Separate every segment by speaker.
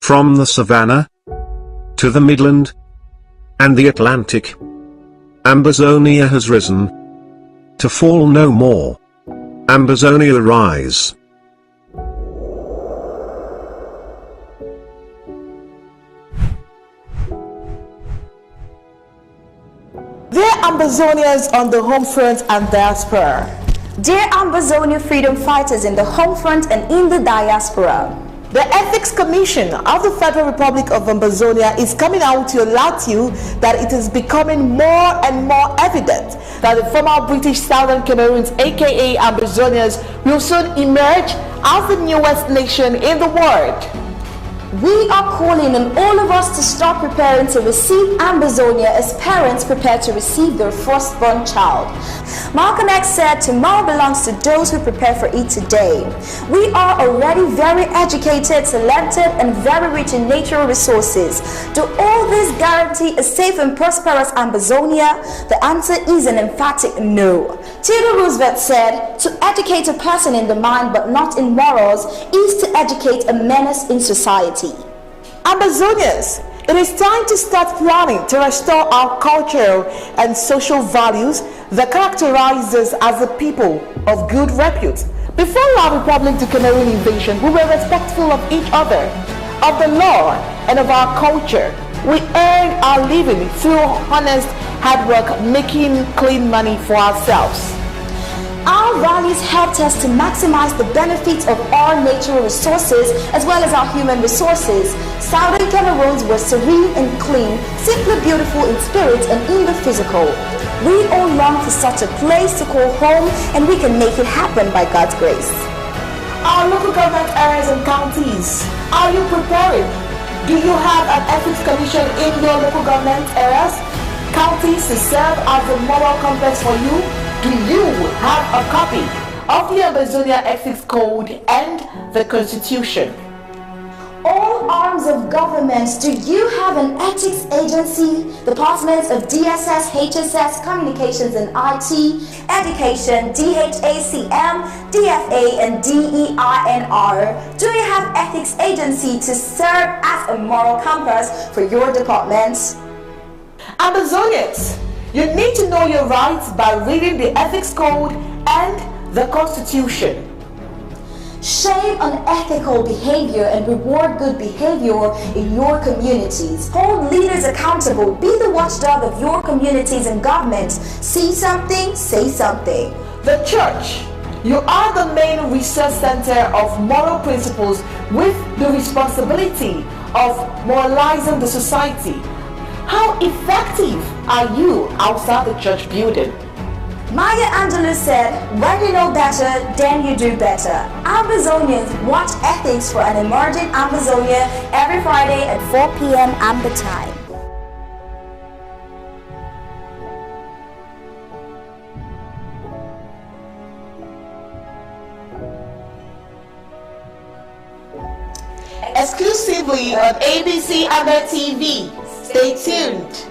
Speaker 1: From the savannah to the Midland and the Atlantic, Ambazonia has risen to fall no more. Ambazonia rise.
Speaker 2: Dear Ambazonians on the home front and diaspora.
Speaker 3: Dear Ambazonia freedom fighters in the home front and in the diaspora.
Speaker 2: The Ethics Commission of the Federal Republic of Ambazonia is coming out to alert you that it is becoming more and more evident that the former British Southern Cameroons, aka Ambazonians, will soon emerge as the newest nation in the world.
Speaker 3: We are calling on all of us to start preparing to receive Ambazonia as parents prepare to receive their firstborn child. Malcolm X said, tomorrow belongs to those who prepare for it today. We are already very educated, talented, and very rich in natural resources. Do all this guarantee a safe and prosperous Ambazonia? The answer is an emphatic no. Theodore Roosevelt said, to educate a person in the mind but not in morals is to educate a menace in society.
Speaker 2: Ambazonians, it is time to start planning to restore our cultural and social values that characterize us as a people of good repute. Before our Republic to Cameroon invasion, we were respectful of each other, of the law, and of our culture. We earned our living through honest hard work, making clean money for ourselves.
Speaker 3: Our values helped us to maximize the benefits of our natural resources as well as our human resources. Southern Cameroons were serene and clean, simply beautiful in spirit and in the physical. We all long for such a place to call home, and we can make it happen by God's grace.
Speaker 2: Our local government areas and counties, are you preparing? Do you have an ethics commission in your local government areas, counties to serve as a moral compass for you? Do you have a copy of the Ambazonia Ethics Code and the Constitution?
Speaker 3: All arms of government, do you have an ethics agency? Departments of DSS, HSS, Communications and IT, Education, DHACM, DFA and DEINR. Do you have ethics agency to serve as a moral compass for your departments?
Speaker 2: Ambazonians, you need to know your rights by reading the Ethics Code and the Constitution.
Speaker 3: Shame unethical behavior and reward good behavior in your communities. Hold leaders accountable. Be the watchdog of your communities and governments. See something, say something.
Speaker 2: The church, you are the main research center of moral principles with the responsibility of moralizing the society. How effective are you outside the church building?
Speaker 3: Maya Angelou said, when you know better, then you do better. Ambazonians, watch ethics for an emerging Ambazonia every Friday at 4 p.m. Amba time.
Speaker 2: Exclusively on ABC Amba TV. Stay tuned.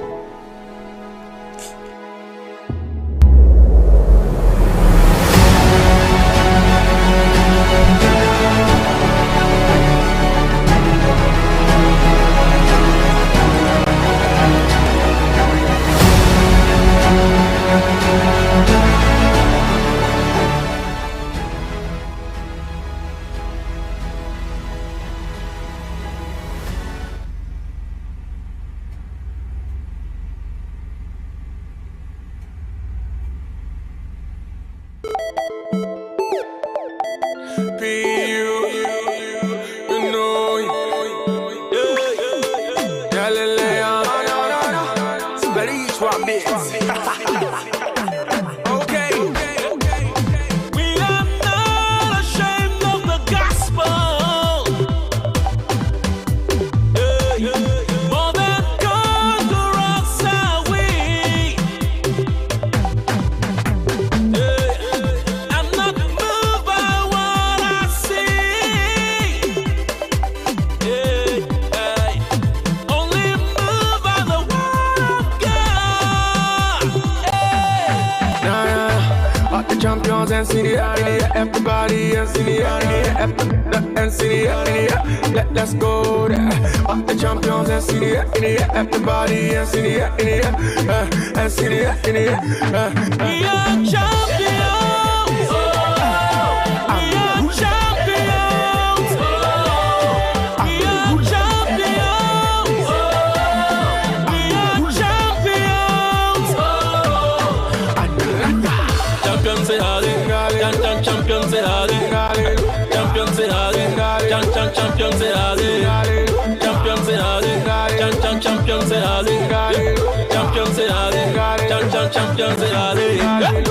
Speaker 4: champions and see the everybody and see the and see the let's go there. The champions and see the everybody and see the and see the we are champions. We are champions. We are champions. We are champions. Champions say hallelujah. Champions say hallelujah. Champions say hallelujah. Champions say hallelujah. Champions say hallelujah. Champions say hallelujah. Champions say hallelujah. Champions say hallelujah.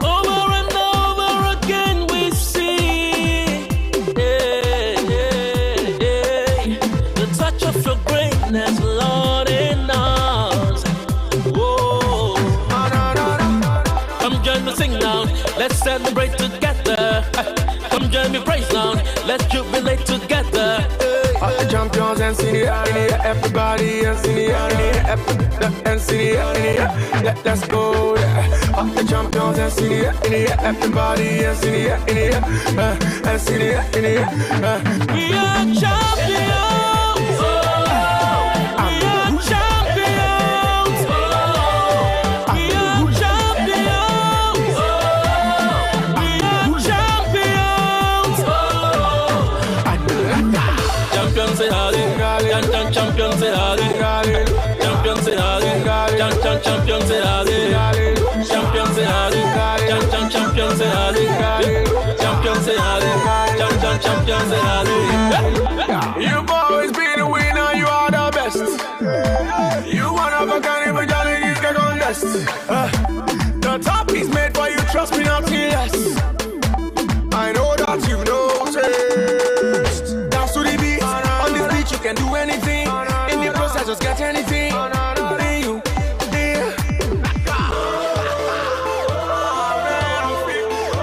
Speaker 4: Over and over again we see the touch of your greatness, Lord, in us. Whoa. Come join me, sing now. Let's celebrate together. Come join me, praise now. Let's jubilate together. All the champions and see the everybody and see the and see the let's go there. All the champions and see the everybody and see the and see the we are champions. We are champions. We are champions. We are champions. Champions say hallelujah. Champions say hallelujah. Champions say hallelujah. Champions say hallelujah. Champions say hallelujah. Champions say hallelujah. Champions say hallelujah. Champions say hallelujah. You've always been a winner. You are the best. You one of a kind of a Johnny is get on this. The top is made for you. Trust me, nothing less. I know that you noticed. Dance to the beat. On this beat you can do anything. In the process just get anything. Be you.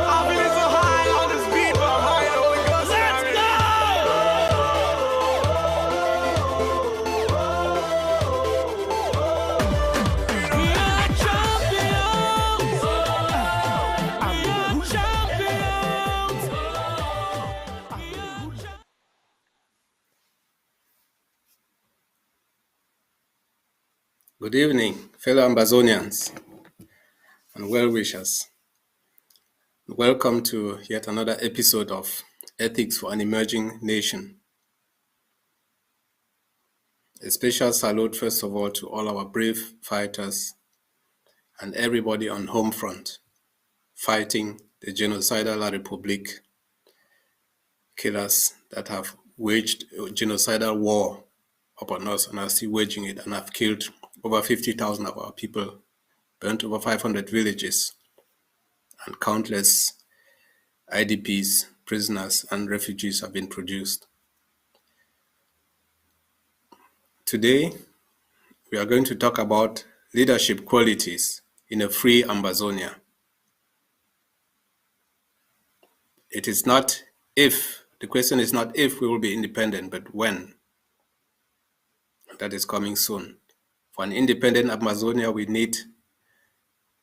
Speaker 4: I'm feeling so high on this beat, but I'm high on the ghost. Let's go! We are champions. We are champions. We are champions.
Speaker 5: Good evening, fellow Ambazonians and well-wishers. Welcome to yet another episode of Ethics for an Emerging Nation. A special salute, first of all, to all our brave fighters and everybody on home front fighting the genocidal La Republique killers that have waged a genocidal war upon us and are still waging it and have killed over 50,000 of our people, burnt over 500 villages, and countless IDPs, prisoners, and refugees have been produced. Today, we are going to talk about leadership qualities in a free Ambazonia. It is not if, the question is not if we will be independent, but when. That is coming soon. For an independent Amazonia, we need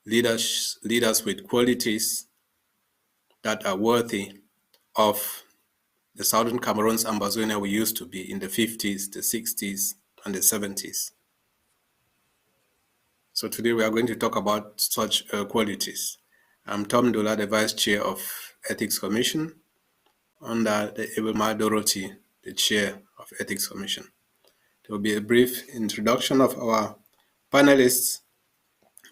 Speaker 5: leaders with qualities that are worthy of the Southern Cameroon's Ambazonia we used to be in the 50s, the 60s, and the 70s. So today we are going to talk about such qualities. I'm Tom Dola, the Vice Chair of Ethics Commission, under the Ebelma Dorothy, the Chair of Ethics Commission. There will be a brief introduction of our panelists,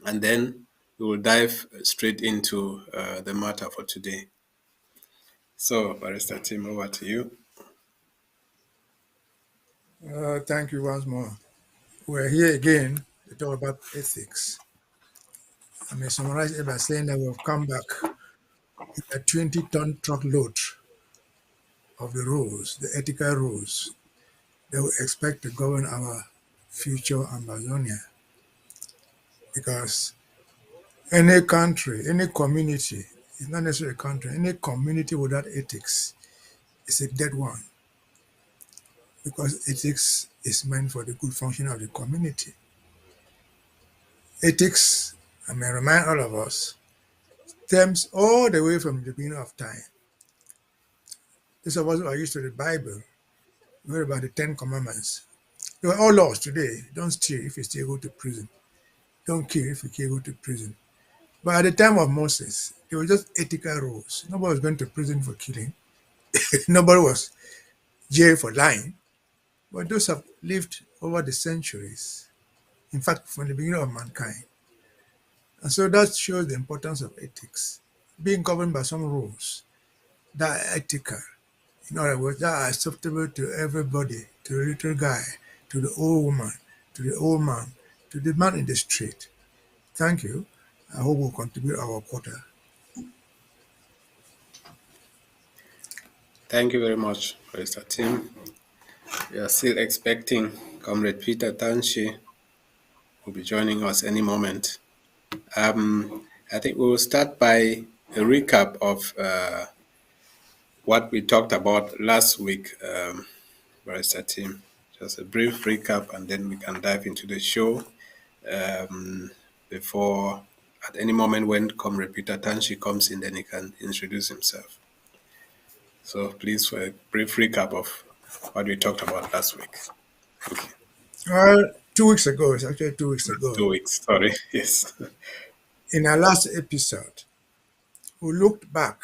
Speaker 5: and then we will dive straight into the matter for today. So, Barrister Tim, over to you.
Speaker 6: Thank you once more. We're here again to talk about ethics. I may summarize it by saying that we've come back with a 20-ton truckload of the rules, the ethical rules that we expect to govern our future Ambazonia. Because any country, any community, it's not necessarily a country, any community without ethics is a dead one. Because ethics is meant for the good function of the community. Ethics, I may remind all of us, stems all the way from the beginning of time. Those of us who are used to the Bible, we read about the Ten Commandments. They were all laws today. Don't steal if you steal, go to prison. Don't kill if you kill, go to prison. But at the time of Moses, there were just ethical rules. Nobody was going to prison for killing. Nobody was jailed for lying. But those have lived over the centuries. In fact, from the beginning of mankind. And so that shows the importance of ethics, being governed by some rules that are ethical. In other words, that are acceptable to everybody, to the little guy, to the old woman, to the old man, to the man in the street. Thank you. I hope we'll contribute our quota.
Speaker 5: Thank you very much, Mr. Tim. We are still expecting Comrade Peter Tanshi will be joining us any moment. I think we will start by a recap of what we talked about last week, Mr. Tim. Just a brief recap, and then we can dive into the show before, at any moment when Comrade Peter Tanshi comes in, then he can introduce himself. So please, for a brief recap of what we talked about last week. Thank you.
Speaker 6: Well, 2 weeks ago, it's actually 2 weeks ago,
Speaker 5: 2 weeks, sorry, yes.
Speaker 6: in our last episode, we looked back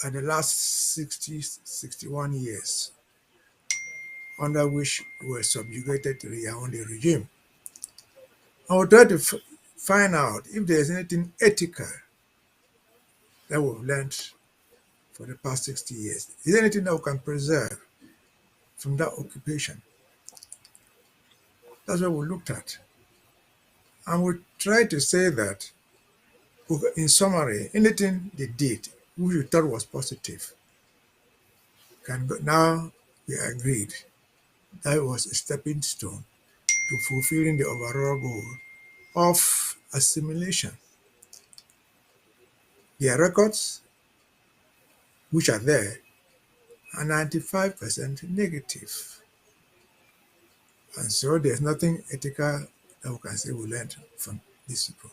Speaker 6: at the last 61 years under which we were subjugated to the Yaoundé regime. And we tried to find out if there's anything ethical that we've learned for the past 60 years. Is there anything that we can preserve from that occupation? That's what we looked at. And we tried to say that, in summary, anything they did, which we thought was positive, now we agreed that was a stepping stone to fulfilling the overall goal of assimilation. Their records, which are there, are 95% negative. And so there's nothing ethical that we can say we learned from these people.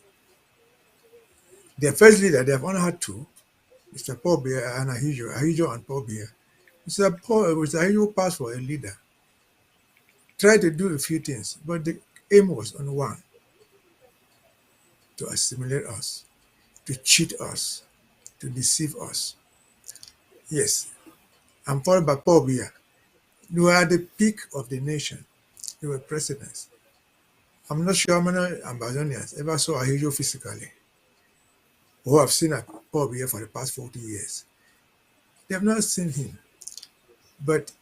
Speaker 6: Their first leader, they have only had two, Mr. Paul Biya and Ahijo and Paul Biya. Mr. Ahijo passed for a leader, tried to do a few things, but the aim was on one: to assimilate us, to cheat us, to deceive us. Yes, and followed by Paul Biya. They were at the peak of the nation. They were presidents. I'm not sure how many Ambazonians ever saw Ahijo physically, who have seen Paul Biya for the past 40 years. They have not seen him. But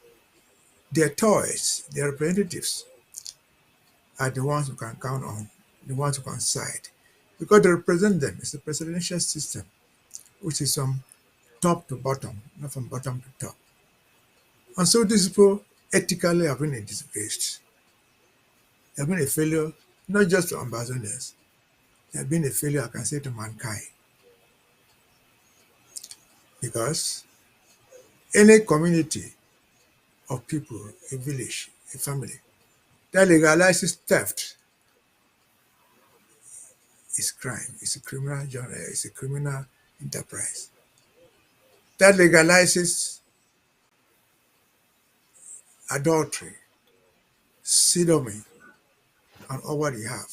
Speaker 6: their toys, their representatives, are the ones who can count on, the ones who can side, because they represent them. It's a presidential system, which is from top to bottom, not from bottom to top. And so these people ethically have been a disgrace. They have been a failure, not just to Ambazonians. They have been a failure, I can say, to mankind. Because any community of people, a village, a family, that legalizes theft is crime. It's a criminal genre. It's a criminal enterprise. That legalizes adultery, sodomy, and all what you have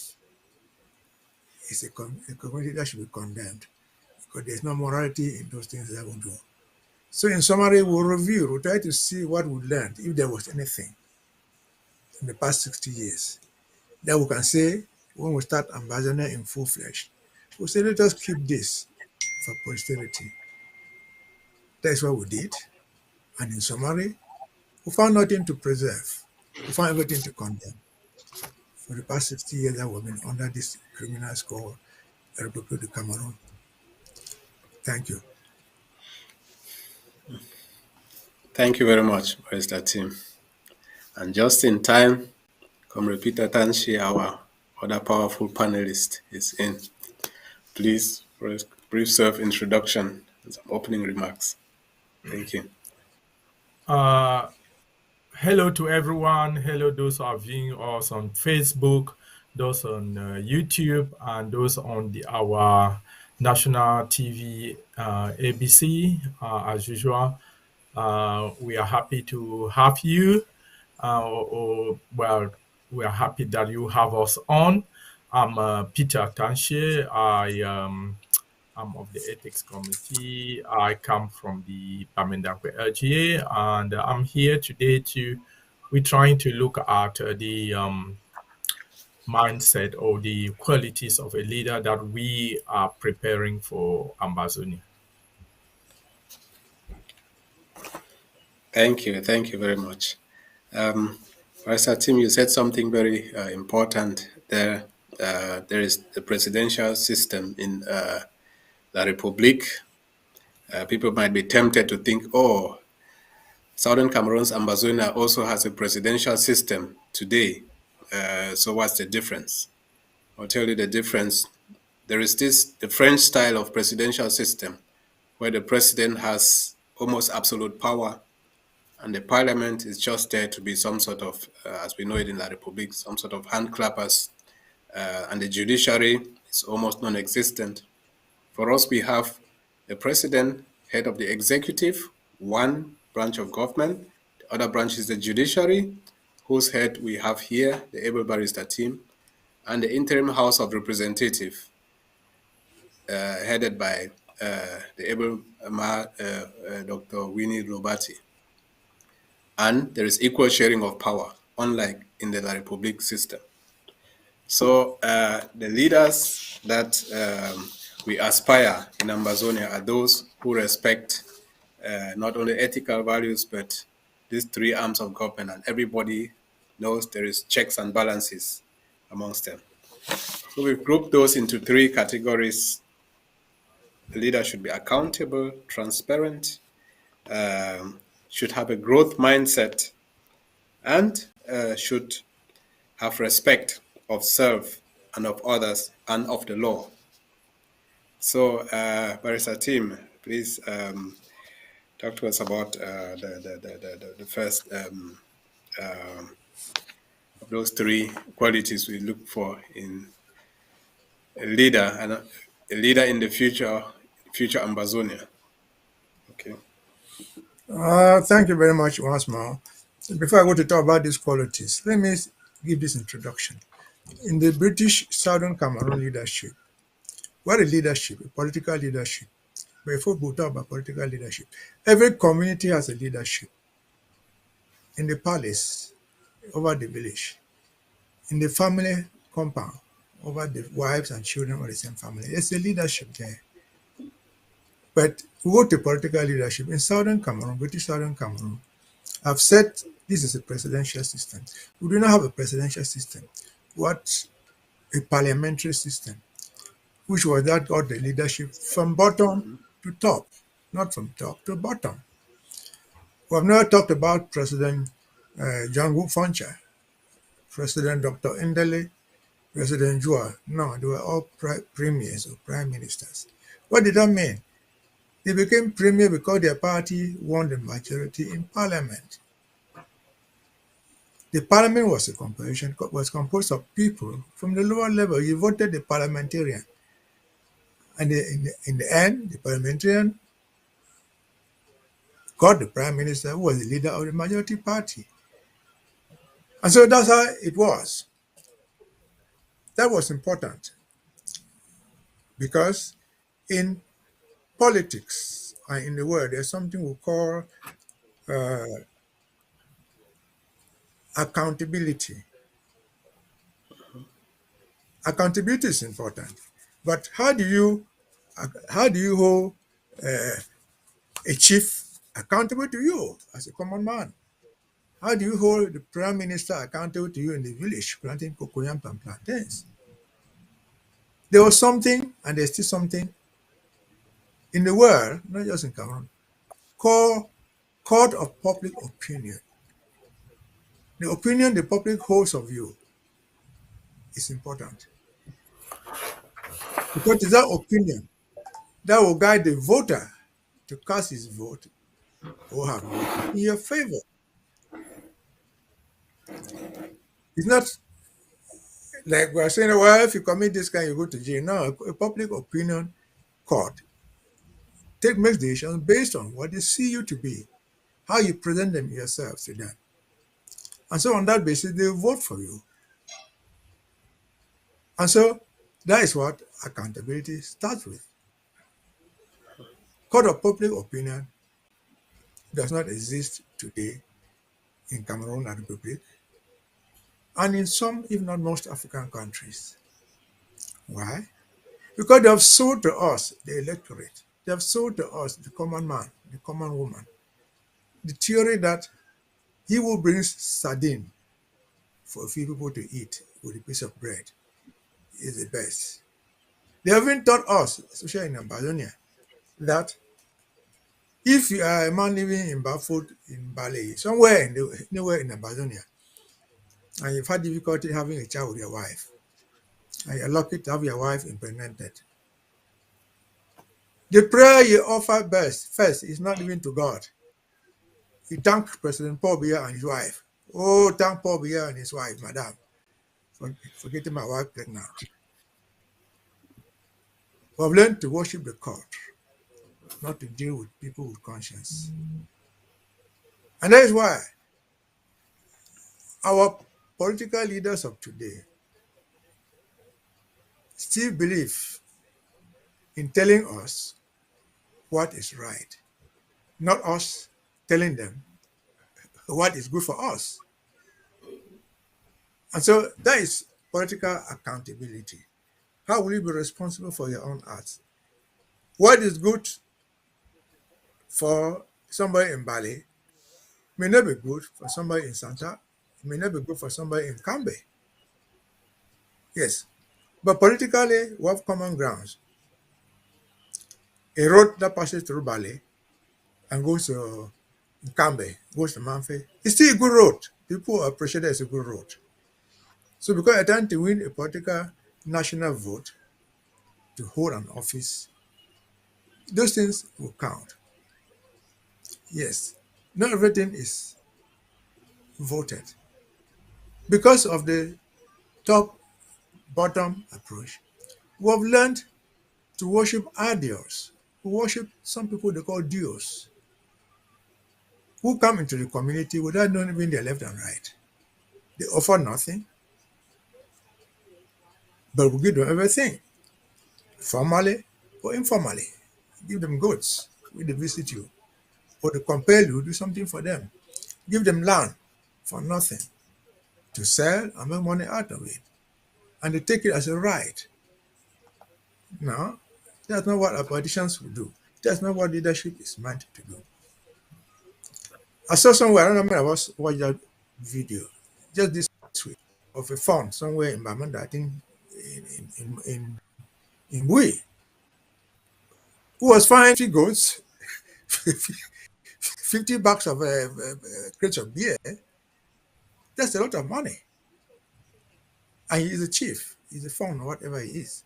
Speaker 6: is a community that should be condemned, because there's no morality in those things that we do. So in summary, we'll review, we'll try to see what we learned, if there was anything in the past 60 years that we can say when we start Ambazonia in full fledged. We'll say, let us keep this for posterity. That's what we did. And in summary, we found nothing to preserve. We found everything to condemn. For the past 60 years that we've been under this criminal called Republic of Cameroon. Thank you.
Speaker 5: Thank you very much, Mr. Tim. And just in time, Comrade Peter Tanshi, our other powerful panelist, is in. Please, for a brief self-introduction and some opening remarks. Thank you.
Speaker 7: Hello to everyone. Hello, those who are viewing us on Facebook, those on YouTube, and those on our national TV, ABC, as usual. We are happy to have you. Well, we are happy that you have us on. I'm Peter Tanshe. I'm of the ethics committee. I come from the Bamendakwe LGA, and I'm here today to. We're trying to look at the mindset or the qualities of a leader that we are preparing for Ambazonia.
Speaker 5: Thank you very much. Barrister Tim, you said something very important there. There is the presidential system in La République. People might be tempted to think, oh, Southern Cameroon's Ambazonia also has a presidential system today. So what's the difference? I'll tell you the difference. There is the French style of presidential system where the president has almost absolute power and the parliament is just there to be some sort of, as we know it in La République, some sort of hand clappers, and the judiciary is almost non-existent. For us, we have the president, head of the executive, one branch of government. The other branch is the judiciary, whose head we have here, the able barrister team, and the interim House of Representatives, headed by the able Dr. Winnie Robati. And there is equal sharing of power, unlike in the La République system. So the leaders that we aspire in Ambazonia are those who respect not only ethical values, but these three arms of government, and everybody knows there is checks and balances amongst them. So we've grouped those into three categories. The leader should be accountable, transparent, should have a growth mindset, and should have respect of self and of others and of the law. So, Barrister Tim, please talk to us about the first of those three qualities we look for in a leader and a leader in the future Ambazonia. Okay.
Speaker 6: Thank you very much once more. Before I go to talk about these qualities, let me give this introduction. In the British Southern Cameroon leadership, what is leadership? A political leadership. But before we talk about political leadership, every community has a leadership. In the palace, over the village. In the family compound, over the wives and children of the same family. There's a leadership there. But we go to political leadership. In Southern Cameroon, British Southern Cameroon, I've said this is a presidential system. We do not have a presidential system. What a parliamentary system, which was that got the leadership from bottom to top, not from top to bottom. We have never talked about President John Wood Foncha, President Dr. Ndele, President Joa. No, they were all premiers or prime ministers. What did that mean? They became premier because their party won the majority in parliament. The parliament was composed of people from the lower level. You voted the parliamentarian. And in the end, the parliamentarian got the prime minister who was the leader of the majority party. And so that's how it was. That was important because in politics and in the world, there's something we call accountability. Accountability is important, but how do you hold a chief accountable to you as a common man? How do you hold the prime minister accountable to you in the village planting cocoyam and plantains? There was something, and there's still something in the world, not just in Cameroon, called court of public opinion. The opinion the public holds of you is important. Because it's that opinion that will guide the voter to cast his vote or her vote in your favor. It's not like we're saying, well, if you commit this crime, you go to jail. No, a public opinion court makes decisions based on what they see you to be, how you present them yourself to them. And so on that basis, they vote for you. And so that is what accountability starts with. Court of public opinion does not exist today in Cameroon and Republic and in some, if not most, African countries. Why? Because they have sold to us the electorate. They have sold to us the common man, the common woman, the theory that he who brings sardine for a few people to eat with a piece of bread is the best. They have even taught us, especially in Ambazonia, that if you are a man living in Barefoot, in Bali, anywhere in Ambazonia, and you've had difficulty having a child with your wife, and you're lucky to have your wife impregnated, the prayer you offer first is not even to God. You thank President Paul Biya and his wife. Oh, thank Paul Biya and his wife, madam, for getting my wife pregnant. We have learned to worship the court, not to deal with people with conscience. And that is why our political leaders of today still believe in telling us what is right, not us telling them what is good for us. And so that is political accountability. How will you be responsible for your own acts? What is good for somebody in Bali may not be good for somebody in Santa, it may not be good for somebody in Kambe. Yes, but politically, we have common grounds. A road that passes through Bali and goes to Kambe, goes to Manfe, it's still a good road. People appreciate it as a good road. So because you're trying to win a political national vote to hold an office, those things will count. Yes, not everything is voted. Because of the top-bottom approach, we have learned to worship idols. We worship some people they call dios, who come into the community without knowing even their left and right. They offer nothing, but we give them everything, formally or informally. Give them goods when they visit you, or they compel you to do something for them. Give them land for nothing to sell and make money out of it. And they take it as a right. No, that's not what our politicians will do. That's not what leadership is meant to do. I saw somewhere, I don't know how many of us watched that video just this week of a farm somewhere in Bamanda, I think in Bui, who was fined 50 goats, 50 bucks of crates of beer. That's a lot of money. And he's a chief, he's a farm or whatever he is.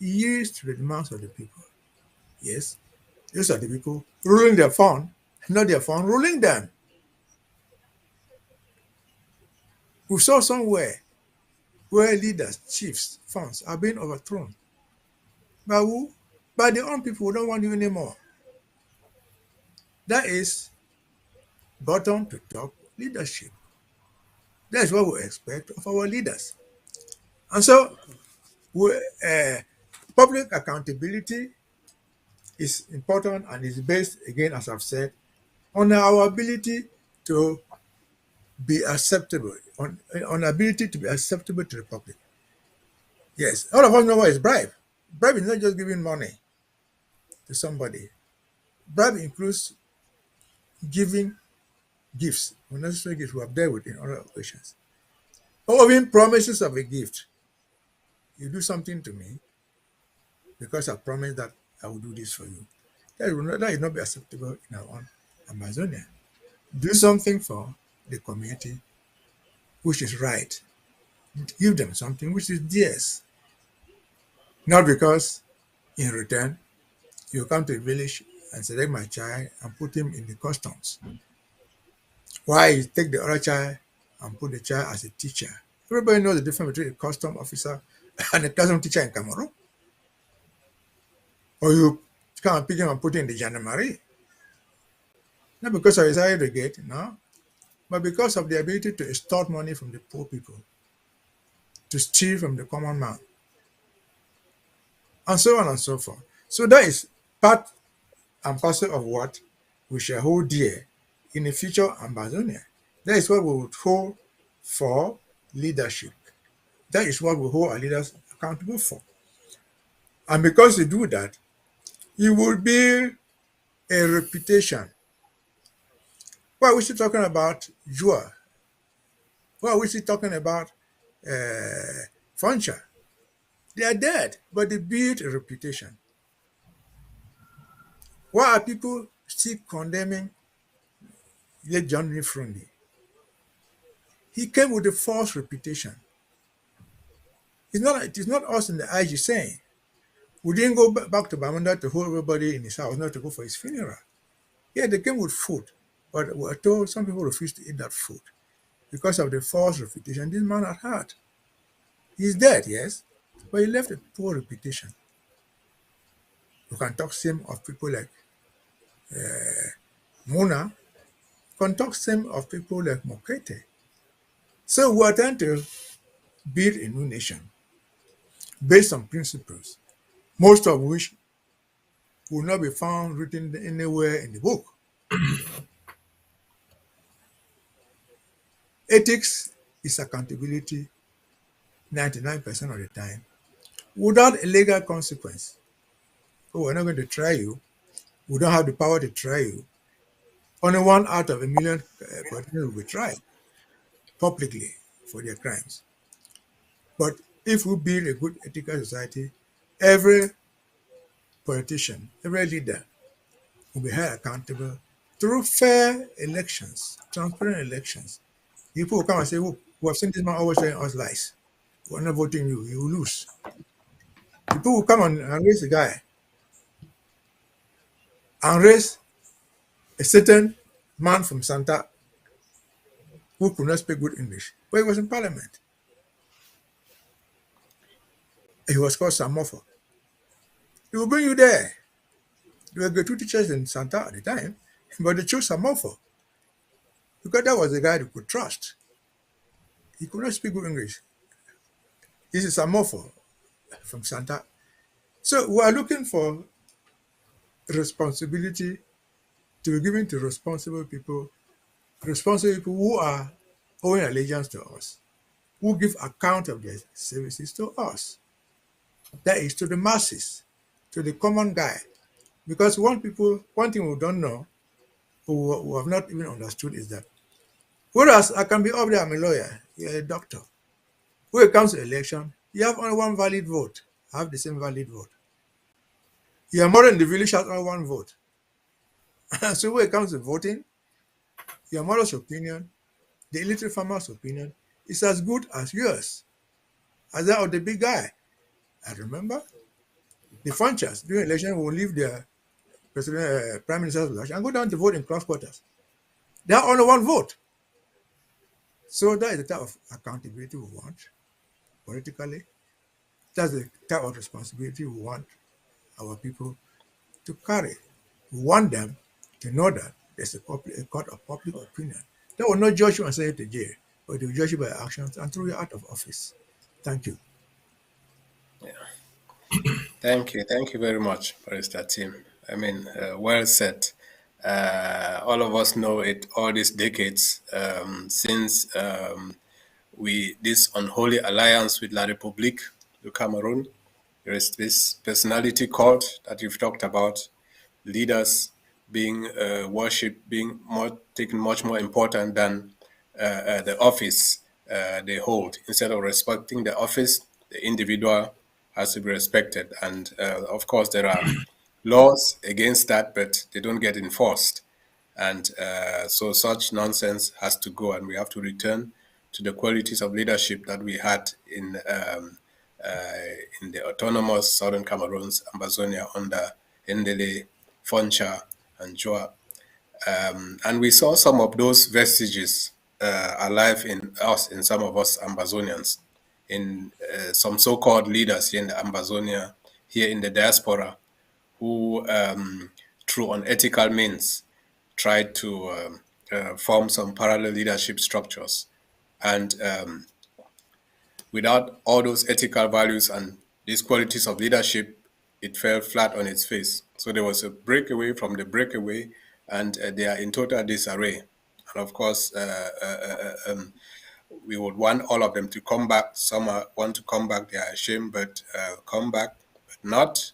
Speaker 6: He yields to the demands of the people. Yes, those are the people ruling their farm, not their farm ruling them. We saw somewhere where leaders, chiefs, farms are being overthrown. By who? By their own people who don't want you anymore. That is bottom to top leadership. That's what we expect of our leaders. And so, public accountability is important and is based, again, as I've said, on our ability to be acceptable, on ability to be acceptable to the public. Yes, all of us know what is bribe. Bribe is not just giving money to somebody. Bribe includes giving gifts, unnecessary gifts we have dealt with in other occasions. Or even promises of a gift. You do something to me because I promised that I will do this for you. That will not be acceptable in our own Amazonia. Do something for the community which is right. Give them something which is theirs. Not because in return you come to a village and select my child and put him in the customs. Why you take the other child and put the child as a teacher? Everybody knows the difference between a custom officer and a custom teacher in Cameroon. or you come and pick him and put him in the gendarmerie. Not because of his aggregate, no, but because of the ability to extort money from the poor people, to steal from the common man, and so on and so forth. So that is part and parcel of what we shall hold dear in the future Ambazonia. That is what we would hold for leadership. That is what we hold our leaders accountable for. And because you do that, you will build a reputation. Why are we still talking about Jua? Why are we still talking about Funcha? They are dead, but they built a reputation. Why are people still condemning John Nifrundi? He came with a false reputation. It is not us in the IG saying. We didn't go back to Bamanda to hold everybody in his house, not to go for his funeral. Yeah, they came with food, but we were told some people refused to eat that food because of the false reputation this man had had. He's dead, yes, but he left a poor reputation. You can talk same of people like Mona, you can talk same of people like Mokete. So we are trying to build a new nation based on principles, most of which will not be found written anywhere in the book. Ethics is accountability 99% of the time without a legal consequence. Oh, we're not going to try you. We don't have the power to try you. Only one out of a million politicians will be tried publicly for their crimes. But if we build a good ethical society, every politician, every leader will be held accountable through fair elections, transparent elections. People will come and say, oh, we have seen this man always telling us lies. We're not voting you, you will lose. People will come and raise a guy and raise a certain man from Santa who could not speak good English, but he was in parliament. He was called Samofo. They will bring you there. There were two teachers in Santa at the time, but they chose Samofo because that was the guy they could trust. He could not speak good English. This is Samofo from Santa. So we are looking for responsibility to be given to responsible people who are owing allegiance to us, who give account of their services to us. That is to the masses, to the common guy. Because one thing we don't know, who have not even understood is that, whereas I can be up there, I'm a lawyer, you're a doctor. When it comes to election, you have only one valid vote. I have the same valid vote. Your mother in the village has only one vote. So when it comes to voting, your mother's opinion, the illiterate farmer's opinion, is as good as yours, as that of the big guy. I remember the Funchers during election will leave their prime minister's lodge and go down to vote in cross quarters. They have only one vote. So that is the type of accountability we want politically. That's the type of responsibility we want our people to carry. We want them to know that there's a court of public opinion. They will not judge you and send you to jail, but they will judge you by actions and throw you out of office. Thank you.
Speaker 5: Thank you. Thank you very much, Barrister Tim. I mean, well said. All of us know it all these decades since this unholy alliance with La République du Cameroon. There is this personality cult that you've talked about, leaders being worshipped, being taken much more important than the office they hold. Instead of respecting the office, the individual has to be respected. And of course, there are laws against that, but they don't get enforced. And so such nonsense has to go, and we have to return to the qualities of leadership that we had in the autonomous Southern Cameroons, Ambazonia, under Ndele, Foncha, and Joa. And we saw some of those vestiges alive in some of us Ambazonians, in some so-called leaders here in the Ambazonia, here in the diaspora, who, through unethical means, tried to form some parallel leadership structures. And without all those ethical values and these qualities of leadership, it fell flat on its face. So there was a breakaway from the breakaway, and they are in total disarray. And of course, we would want all of them to come back. Some want to come back, they are ashamed, but come back, but not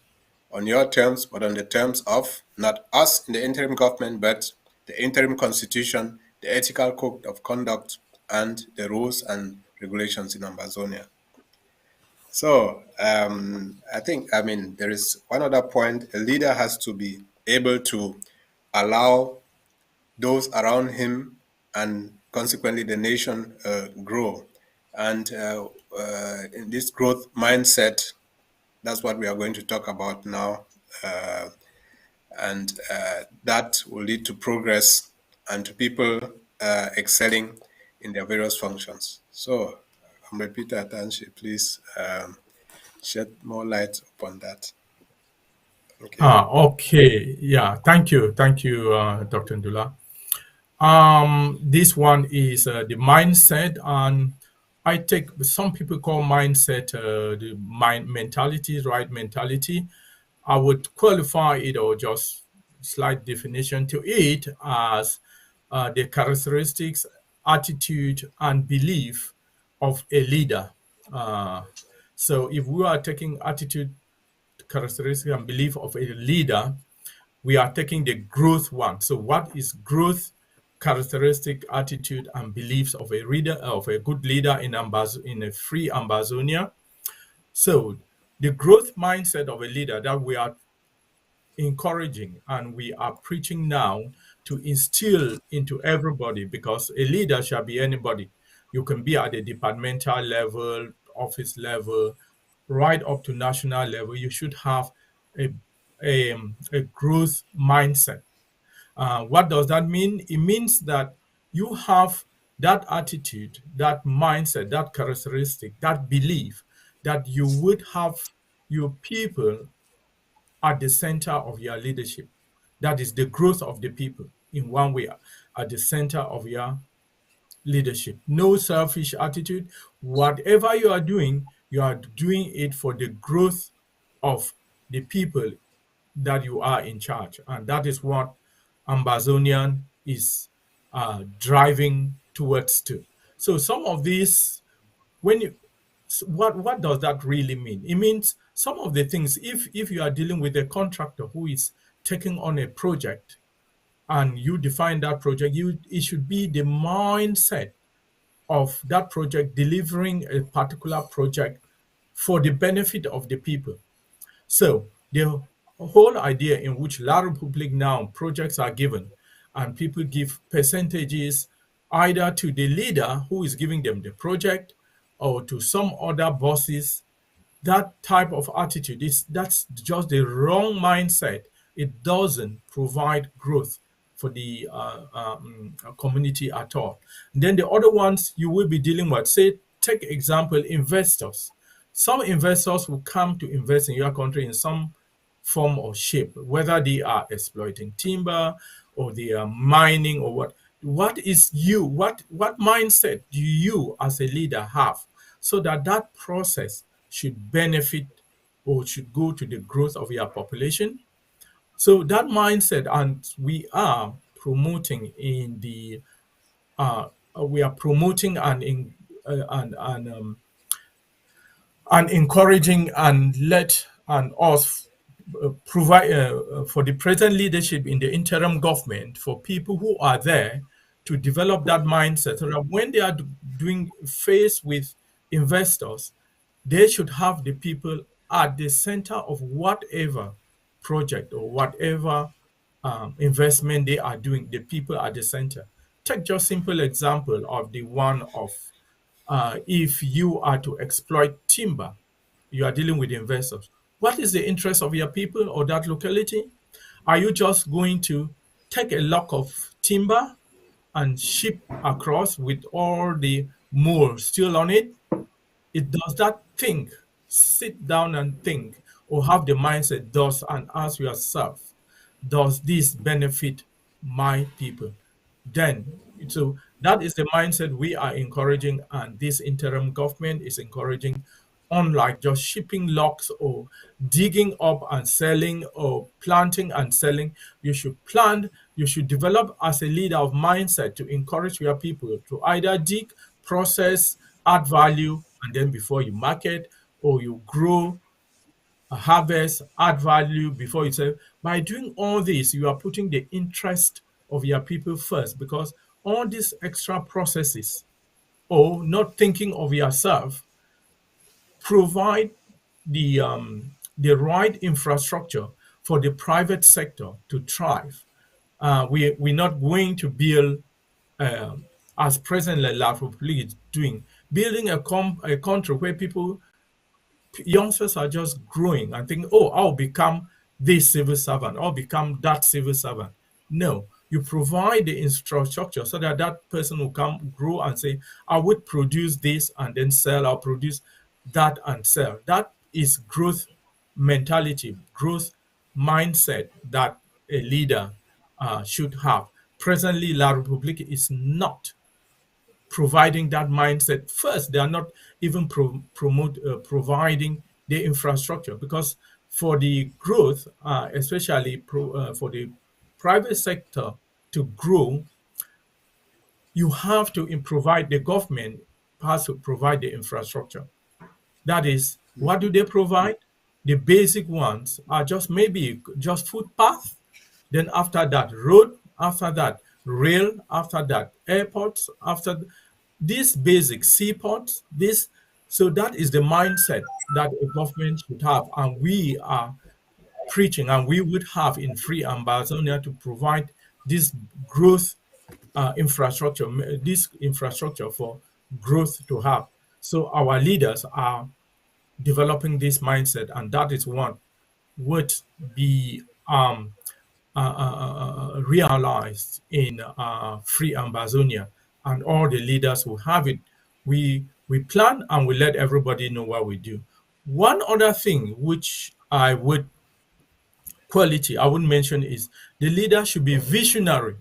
Speaker 5: on your terms, but on the terms of not us in the interim government, but the interim constitution, the ethical code of conduct, and the rules and regulations in Ambazonia. So I mean, there is one other point. A leader has to be able to allow those around him and consequently the nation grow. And in this growth mindset, that's what we are going to talk about now. And that will lead to progress and to people excelling in their various functions. So, Comrade Peter Atanshi, please shed more light upon that. Okay.
Speaker 7: Okay. Yeah. Thank you, Dr. Ndula. This one is the mindset, and I take some people call mindset the mind mentality, right mentality. I would qualify it or just slight definition to it as the characteristics, attitude, and belief of a leader. Uh, so if we are taking attitude, characteristic, and belief of a leader, we are taking the growth one. So what is growth, characteristic, attitude, and beliefs of a reader of a good leader in a free Ambazonia? So the growth mindset of a leader that we are encouraging and we are preaching now to instill into everybody, because a leader shall be anybody. You can be at the departmental level, office level, right up to national level. You should have a, a growth mindset. What does that mean? It means that you have that attitude, that mindset, that characteristic, that belief that you would have your people at the center of your leadership. That is the growth of the people in one way, at the center of your leadership. No selfish attitude. Whatever you are doing it for the growth of the people that you are in charge. And that is what Ambazonian is driving towards to. So some of these, when you, what does that really mean? It means some of the things, if you are dealing with a contractor who is taking on a project and you define that project, it should be the mindset of that project delivering a particular project for the benefit of the people. So the whole idea in which La Republic now projects are given and people give percentages either to the leader who is giving them the project or to some other bosses, that type of attitude is that's just the wrong mindset. It doesn't provide growth for the community at all. And then the other ones you will be dealing with, say, take example, investors. Some investors will come to invest in your country in some form or shape, whether they are exploiting timber or they are mining or what. What is you? What mindset do you as a leader have so that that process should benefit or should go to the growth of your population? So that mindset, and we are promoting in the we are promoting and encouraging and let and us provide for the present leadership in the interim government for people who are there to develop that mindset so that when they are doing faced with investors, they should have the people at the center of whatever project or whatever investment they are doing, the people at the center. Take just simple example of the one of if you are to exploit timber, you are dealing with investors. What is the interest of your people or that locality? Are you just going to take a lock of timber and ship across with all the more still on it? It does that think, sit down and think, or have the mindset, does, and ask yourself, does this benefit my people? Then, so that is the mindset we are encouraging, and this interim government is encouraging. Unlike just shipping logs or digging up and selling or planting and selling, you should plant, you should develop as a leader of mindset to encourage your people to either dig, process, add value, and then before you market, or you grow, harvest, add value before you sell. By doing all this, you are putting the interest of your people first, because all these extra processes or not thinking of yourself provide the right infrastructure for the private sector to thrive. We're not going to build, as President La Republique is doing, building a country where youngsters are just growing and thinking, oh, I'll become this civil servant, I'll become that civil servant. No, you provide the infrastructure so that that person will come, grow, and say, I would produce this and then sell, I'll produce that and sell. That is growth mentality, growth mindset that a leader should have. Presently, La Republique is not providing that mindset first. They are not even providing the infrastructure, because for the growth, especially for the private sector to grow, you have to provide, the government has to provide the infrastructure. That is, what do they provide? The basic ones are just maybe just footpath, then after that road, after that rail, after that airports, after these basic seaports, this, so that is the mindset that a government should have, and we are preaching, and we would have in Free Ambazonia to provide this growth infrastructure, this infrastructure for growth to have. So our leaders are developing this mindset, and that is what would be realized in Free Ambazonia, and all the leaders who have it. We plan and we let everybody know what we do. One other thing which I would mention is the leader should be visionary.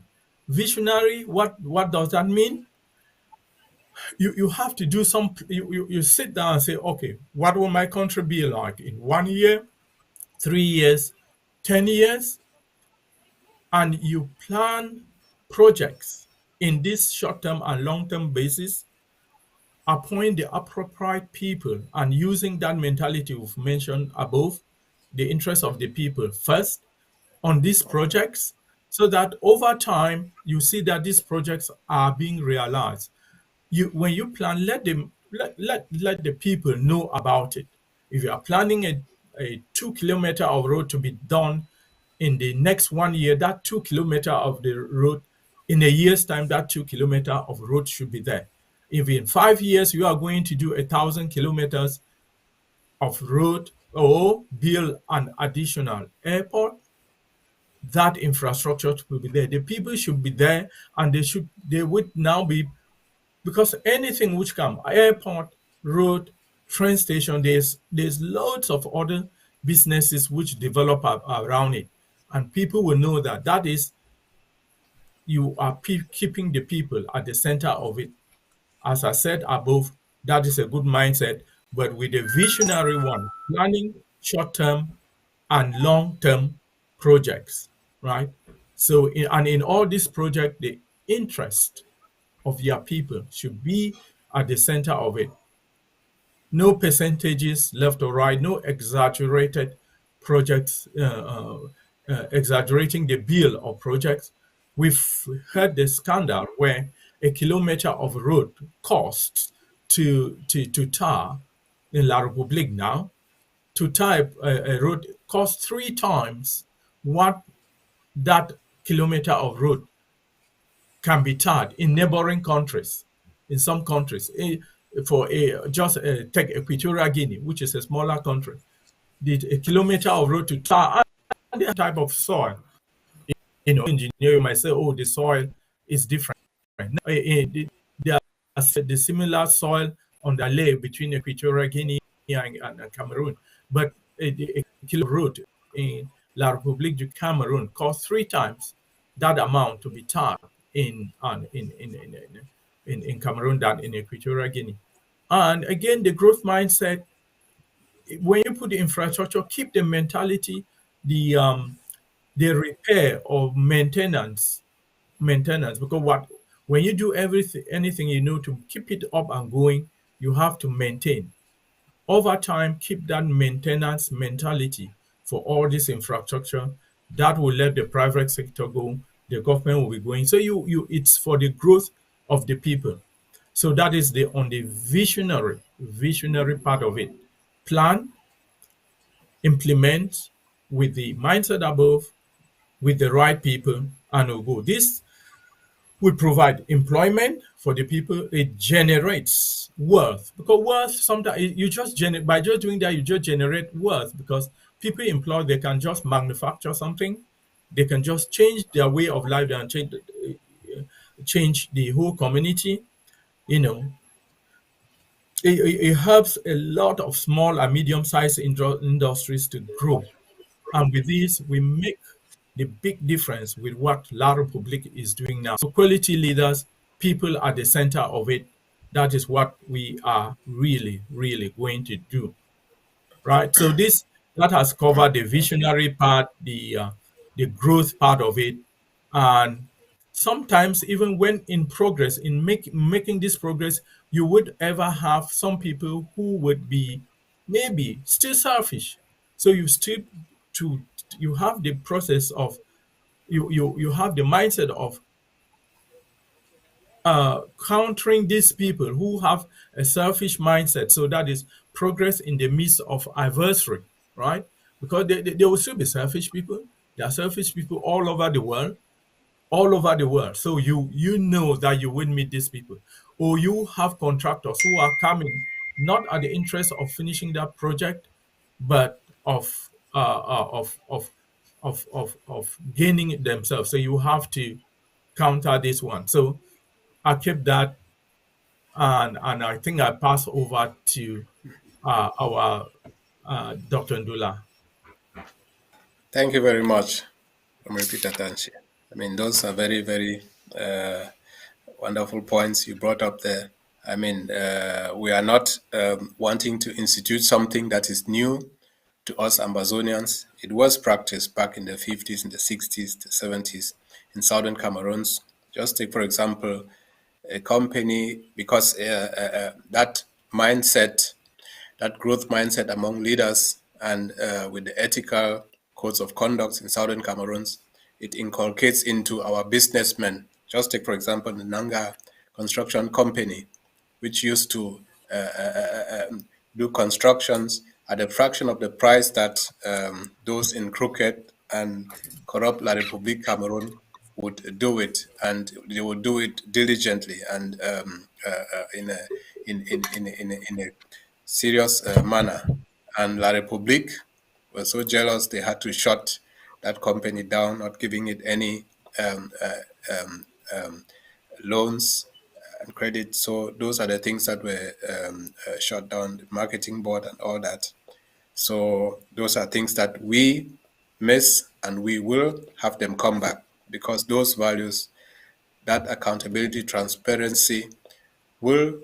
Speaker 7: Visionary, what does that mean? You have to do some, you sit down and say, okay, what will my country be like in 1 year, 3 years, 10 years? And you plan projects in this short-term and long-term basis, appoint the appropriate people, and using that mentality we've mentioned above, the interest of the people first on these projects, so that over time you see that these projects are being realized. When you plan, let the people know about it. If you are planning a 2 kilometer of road to be done in the next 1 year, that 2 kilometer of the road, in a year's time, that 2 kilometer of road should be there. If in 5 years you are going to do 1,000 kilometers of road or build an additional airport, that infrastructure will be there. The people should be there, and they would now be, because anything which come, airport, road, train station, there's loads of other businesses which develop around it, and people will know that that is, you are keeping the people at the center of it. As I said above, that is a good mindset, but with a visionary one, planning short-term and long-term projects, right? So, in all these projects, the interest of your people should be at the center of it. No percentages left or right, no exaggerated projects, exaggerating the bill of projects. We've heard the scandal where a kilometer of road costs to tar in La Republique now. To tar a road costs 3 times what that kilometer of road can be tarred in neighboring countries. In some countries, take Equatorial Guinea, which is a smaller country, a kilometer of road to tar and the type of soil. Engineer, you might say, oh, the soil is different. There are the similar soil on the lay between Equatorial Guinea and Cameroon, but a kilometer road in La République du Cameroon costs three times that amount to be tarred in Cameroon than in Equatorial Guinea. And again, the growth mindset, when you put the infrastructure, keep the mentality, the repair or maintenance, because what when you do everything anything to keep it up and going, you have to maintain. Over time, keep that maintenance mentality for all this infrastructure. That will let the private sector go, the government will be going. So you it's for the growth of the people. So that is the on the visionary part of it. Plan, implement with the mindset above, with the right people, and we'll go. This will provide employment for the people. It generates wealth, because wealth sometimes you just generate by just doing that. You just generate wealth because people employed, they can just manufacture something, they can just change their way of life and change the whole community. You know, it helps a lot of small and medium-sized industries to grow, and with this, we make the big difference with what La Republique is doing now. So quality leaders, people at the center of it, that is what we are really, really going to do. Right? So this that has covered the visionary part, the growth part of it. And sometimes even when in progress, in making this progress, you would ever have some people who would be maybe still selfish. So you still to you have the process of you have the mindset of countering these people who have a selfish mindset. So that is progress in the midst of adversary, right? Because they will still be selfish people. There are selfish people all over the world, all over the world. So you know that you will meet these people, or you have contractors who are coming not at the interest of finishing that project, but of gaining it themselves. So you have to counter this one. So I kept that, and I think I pass over to our Dr. Ndula.
Speaker 5: Thank you very much, Peter Tanshi. I mean, those are very, very wonderful points you brought up there. I mean, we are not wanting to institute something that is new to us Ambazonians. It was practiced back in the 50s, in the 60s, the 70s in southern Cameroons. Just take, for example, a company, because that mindset, that growth mindset among leaders and with the ethical codes of conduct in southern Cameroons, it inculcates into our businessmen. Just take, for example, the Nanga Construction Company, which used to do constructions at a fraction of the price that those in crooked and corrupt La République Cameroon would do it, and they would do it diligently and in a serious manner. And La République were so jealous they had to shut that company down, not giving it any loans and credit. So those are the things that were shut down, the marketing board and all that. So those are things that we miss, and we will have them come back, because those values, that accountability, transparency, will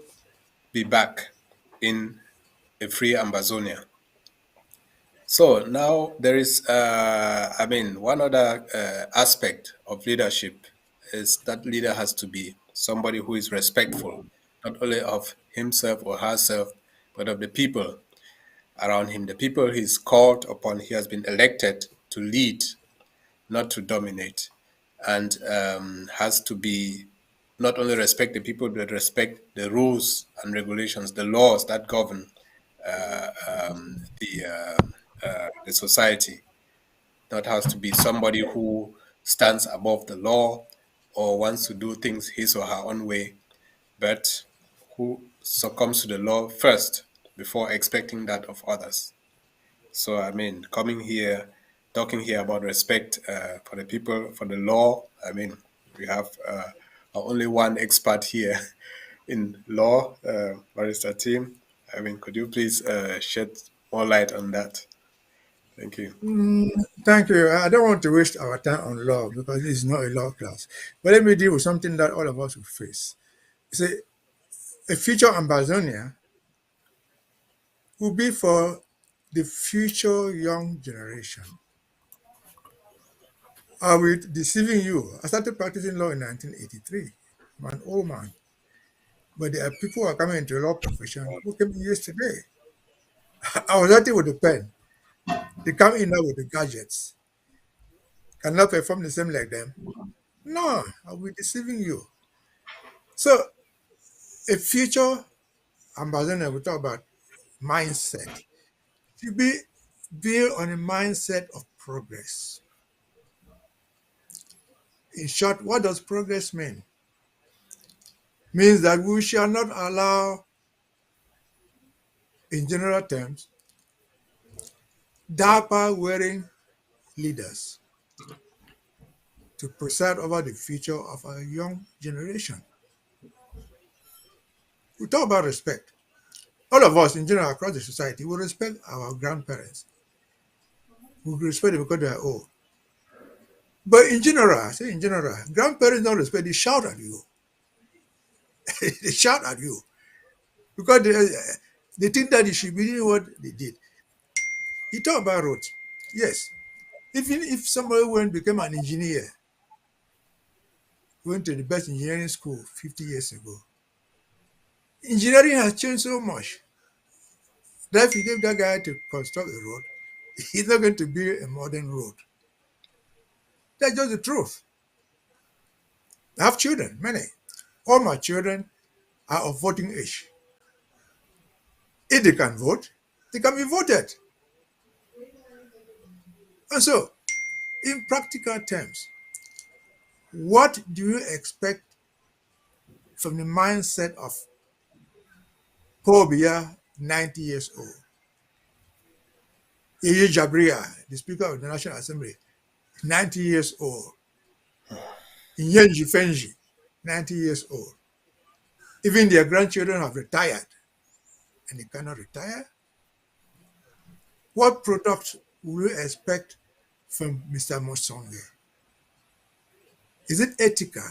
Speaker 5: be back in a free Ambazonia. So now there is, one other aspect of leadership is that leader has to be somebody who is respectful, not only of himself or herself, but of the people around him, the people he's called upon, he has been elected to lead, not to dominate, and has to be not only respect the people, but respect the rules and regulations, the laws that govern the society. Not has to be somebody who stands above the law or wants to do things his or her own way, but who succumbs to the law first before expecting that of others. So, I mean, coming here, talking here about respect for the people, for the law, I mean, we have only one expert here in law, Barrister Tim. I mean, could you please shed more light on that? Thank you.
Speaker 6: Thank you. I don't want to waste our time on law because this is not a law class. But let me deal with something that all of us will face. See, a future Ambazonia will be for the future young generation. Are we deceiving you? I started practicing law in 1983. I'm an old man. But there are people who are coming into the law profession who came in yesterday. I was writing with a pen. They come in now with the gadgets. Cannot perform the same like them. No, I'll be deceiving you. So a future Ambazonia, we talk about mindset. To be built on a mindset of progress. In short, what does progress mean? Means that we shall not allow, in general terms, diaper wearing leaders to preside over the future of our young generation. We talk about respect. All of us in general across the society will respect our grandparents. We respect them because they are old. But in general, I say in general, grandparents don't respect, they shout at you. They shout at you because they think that you should be doing what they did. You talk about roads. Yes. Even if somebody went became an engineer, went to the best engineering school 50 years ago, engineering has changed so much that if you give that guy to construct a road, he's not going to build a modern road. That's just the truth. I have children, many. All my children are of voting age. If they can vote, they can be voted. And so, in practical terms, what do you expect from the mindset of Paul Biya, 90 years old? Yeye Jabria, the Speaker of the National Assembly, 90 years old. Nyenji Fenji, 90 years old. Even their grandchildren have retired and they cannot retire. What product will you expect from Mr. Mosonge? Is it ethical,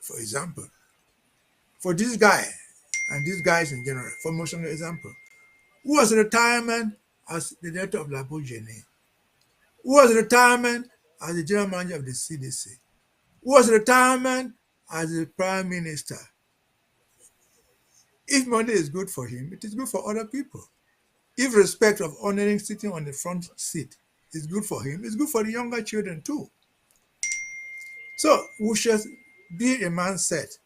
Speaker 6: for example, for this guy and these guys in general, for Mosonge example, who was retirement as the director of Labojene, who was retirement as the general manager of the CDC, who was retirement as the prime minister. If money is good for him, it is good for other people. If respect of honoring sitting on the front seat is good for him, it's good for the younger children too. So we should be a mindset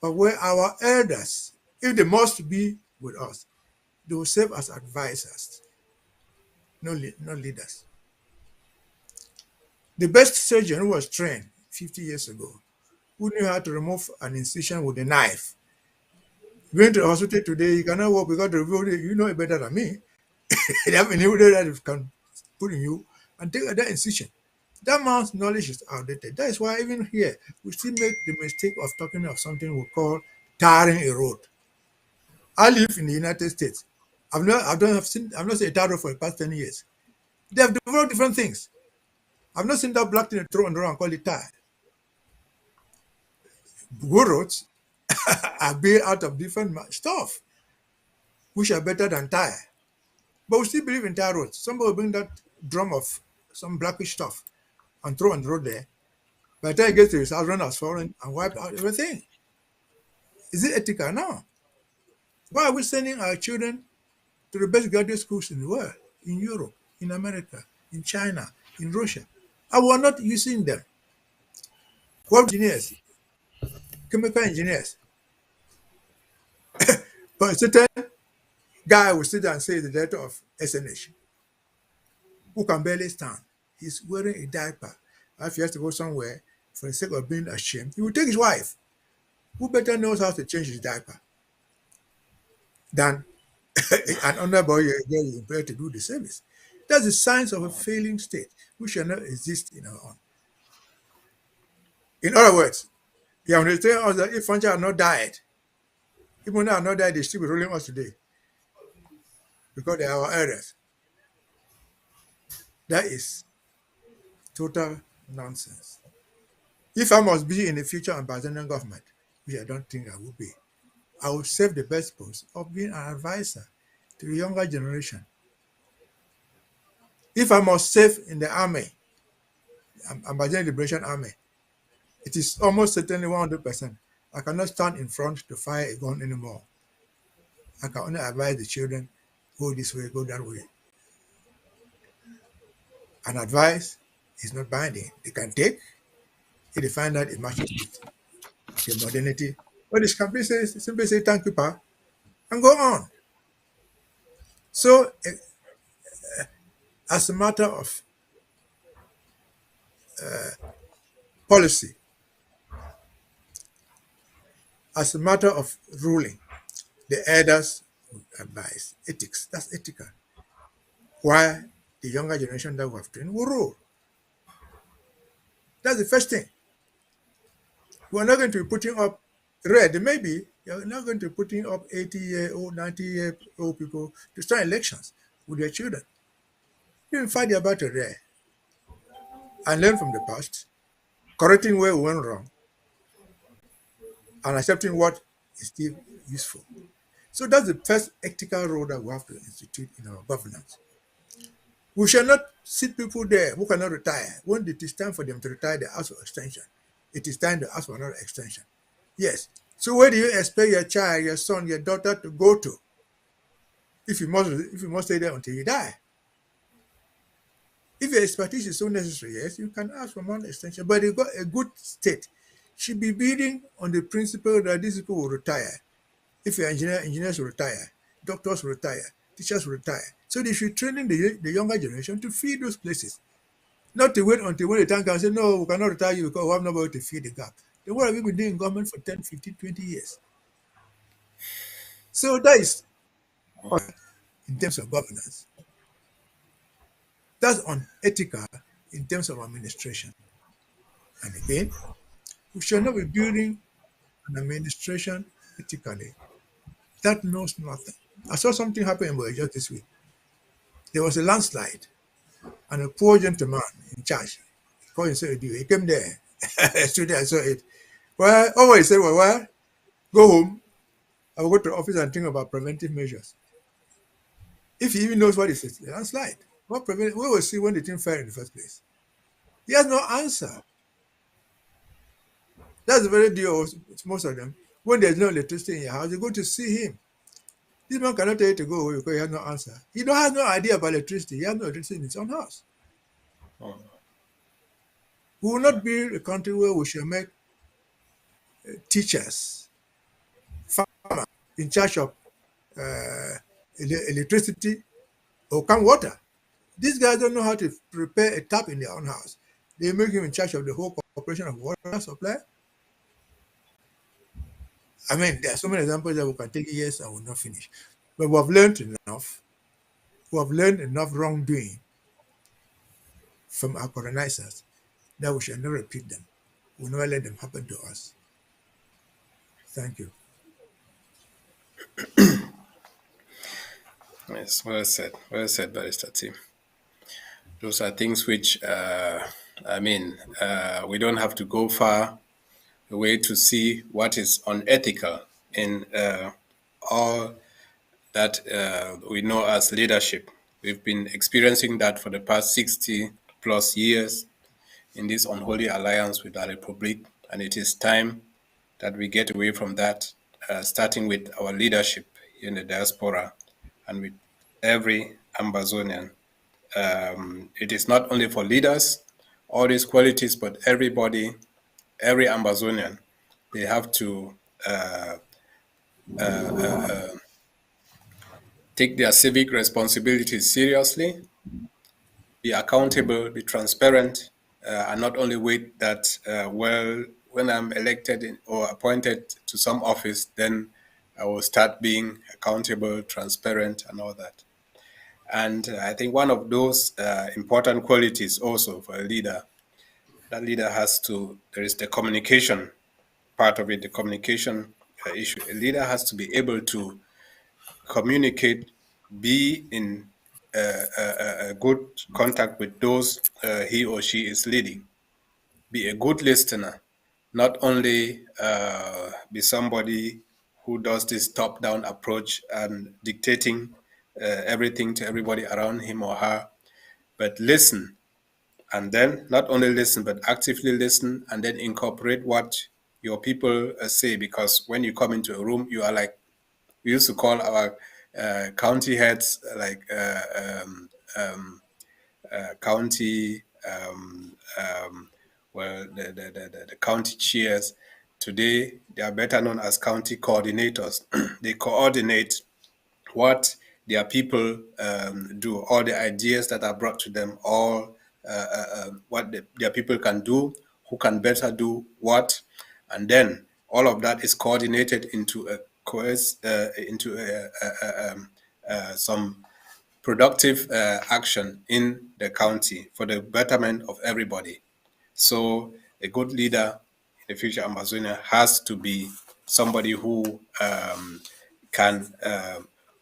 Speaker 6: of where our elders, if they must be with us, they will serve as advisors, not leaders. The best surgeon who was trained 50 years ago, who knew how to remove an incision with a knife, going to the hospital today, you cannot walk because you know it better than me. They have an needle that can put in you and take that incision. That man's knowledge is outdated. That is why even here we still make the mistake of talking of something we call tarring a road. I live in the United States. I've not seen a tar road for the past 10 years. They have developed different things. I've not seen that black thing thrown on the road and call it tar. Good roads are built out of different stuff, which are better than tire. But we still believe in tar roads. Somebody will bring that drum of some blackish stuff and throw on the road there. By the time it gets to his house, run has fallen and wiped out everything. Is it ethical? No. Why are we sending our children to the best graduate schools in the world, in Europe, in America, in China, in Russia? And we're not using them. What engineers, chemical engineers. But a certain guy will sit there and say the director of SNH, who can barely stand. He's wearing a diaper. If he has to go somewhere for the sake of being ashamed, he will take his wife, who better knows how to change his diaper than an underboy girl you employ to do the service. That's the signs of a failing state, which shall not exist in our own. In other words, you understand us that if French had not died, even though they have not died, they still be ruling us today because they are our elders. That is total nonsense. If I must be in the future Ambazonian government, which I don't think I will be, I will save the best post of being an advisor to the younger generation. If I must serve in the army, Ambazonian Liberation Army, it is almost certainly 100%. I cannot stand in front to fire a gun anymore. I can only advise the children, go this way, go that way. And advice is not binding. They can take if they find that it matches with the modernity. But this can simply say thank you, Pa, and go on. So, as a matter of policy, as a matter of ruling, the elders would advise ethics. That's ethical. Why the younger generation that we have trained will rule. That's the first thing. We're not going to be putting up red. Maybe you're not going to be putting up 80-year-old, 90-year-old people to start elections with their children. You can fight their battle there and learn from the past, correcting where we went wrong, and accepting what is still useful. So that's the first ethical role that we have to institute in our governance. We shall not sit people there who cannot retire. When it is time for them to retire, they ask for extension. It is time to ask for another extension. Yes. So where do you expect your child, your son, your daughter to go to if you must stay there until you die? If your expertise is so necessary, yes, you can ask for more extension. But you got a good state should be building on the principle that these people will retire. If you're engineers will retire, doctors will retire, teachers will retire. So they should training the younger generation to feed those places. Not to wait until when the time comes and say, no, we cannot retire you because we have nobody to feed the gap. Then what have you been doing in government for 10, 15, 20 years? So that is in terms of governance. That's unethical in terms of administration. And again, we should not be building an administration ethically that knows nothing. I saw something happen in Boy just this week. There was a landslide, and a poor gentleman in charge, he called himself he came there. Yesterday I saw it. Well, he said, well, go home. I will go to the office and think about preventive measures. If he even knows what it is, a landslide. We will see when the thing fell in the first place. He has no answer. That's the very deal with most of them. When there's no electricity in your house, you go to see him. This man cannot tell you to go away because he has no answer. He has no idea about electricity. He has no electricity in his own house. We will not be a country where we shall make teachers, farmers in charge of electricity or come water. These guys don't know how to prepare a tap in their own house. They make him in charge of the whole corporation of water supply. I mean, there are so many examples that we can take years and will not finish. But we have learned enough. We have learned enough wrongdoing from our colonizers that we shall not repeat them. We will never let them happen to us. Thank you.
Speaker 5: Yes, well said, Barrister Tim. Those are things which, we don't have to go far away to see what is unethical in all that we know as leadership. We've been experiencing that for the past 60 plus years in this unholy alliance with the Republic, and it is time that we get away from that, starting with our leadership in the diaspora and with every Ambazonian. It is not only for leaders, all these qualities, but everybody, every Ambazonian, they have to take their civic responsibilities seriously, be accountable, be transparent, and not only wait that, when I'm elected or appointed to some office, then I will start being accountable, transparent, and all that. And I think one of those important qualities also for a leader, that leader there is the communication part of it, the communication issue. A leader has to be able to communicate, be in a good contact with those he or she is leading. Be a good listener, not only be somebody who does this top-down approach and dictating everything to everybody around him or her, but listen. And then not only listen, but actively listen and then incorporate what your people say. Because when you come into a room, you are like, we used to call our county heads like county, well, the county chairs. Today, they are better known as county coordinators. They coordinate what their people do, all the ideas that are brought to them, all what their people can do, who can better do what, and then all of that is coordinated into a some productive action in the county for the betterment of everybody. So a good leader in the future Ambazonia has to be somebody who can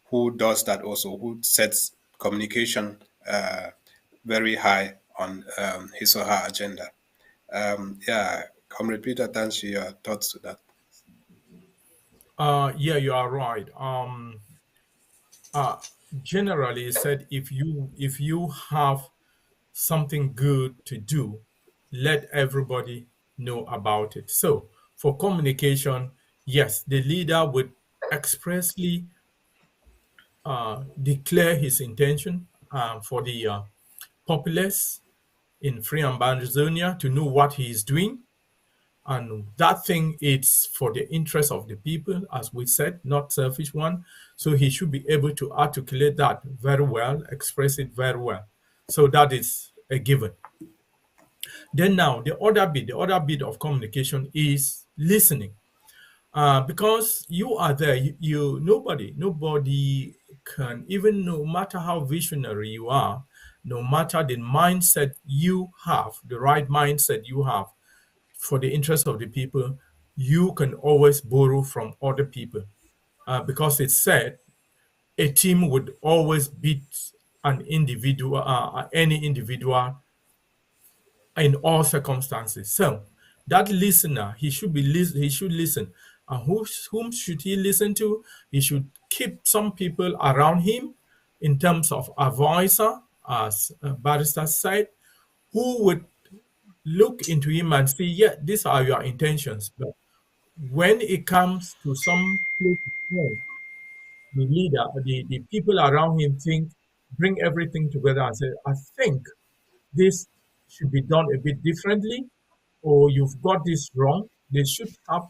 Speaker 5: who does that also, who sets communication very high on his or her agenda. Yeah, Comrade Peter, thanks for your thoughts to that.
Speaker 7: Yeah, you are right. Uh, Generally, it said if you have something good to do, let everybody know about it. So for communication, yes, the leader would expressly declare his intention for the populace in Free Ambazonia to know what he is doing. And that thing is for the interest of the people, as we said, not selfish one. So he should be able to articulate that very well, express it very well. So that is a given. Then now the other bit of communication is listening. Because you are there, nobody can, even no matter how visionary you are, no matter the mindset you have, the right mindset you have for the interest of the people, you can always borrow from other people. Because it's said a team would always beat any individual in all circumstances. So that listener, he should listen. And whom should he listen to? He should keep some people around him in terms of advisor, as Barrister said, who would look into him and say, yeah, these are your intentions. But when it comes to some place where the leader, the people around him bring everything together and say, I think this should be done a bit differently, or you've got this wrong. They should have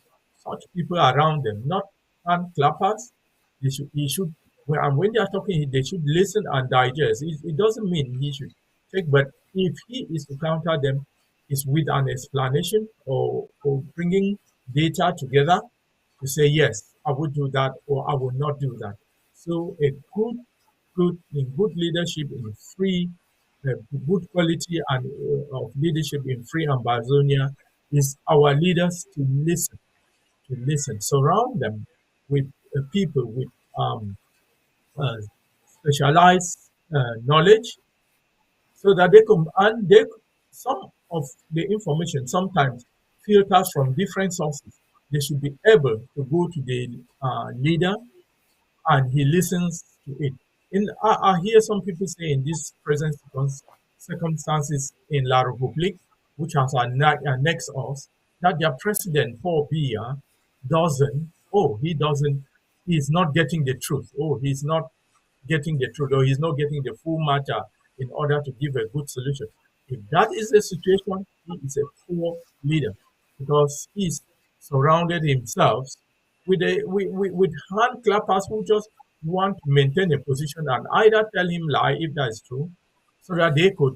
Speaker 7: such people around them, not hand clappers. He should, and when they are talking, they should listen and digest. It doesn't mean he should take, but if he is to counter them, is with an explanation or bringing data together to say, yes, I would do that or I will not do that. So a good leadership in free, good quality and of leadership in free Ambazonia is our leaders to listen, surround them with people with uh, specialized knowledge, so that they can, and some of the information sometimes filters from different sources. They should be able to go to the leader and he listens to it. I hear some people say in these present circumstances in La Republique, which has annexed us, that their president, Paul Biya, he's not getting the truth. Oh, he's not getting the truth, or he's not getting the full matter in order to give a good solution. If that is the situation, he is a poor leader because he's surrounded himself with hand clappers who just want to maintain a position and either tell him lie if that is true, so that they could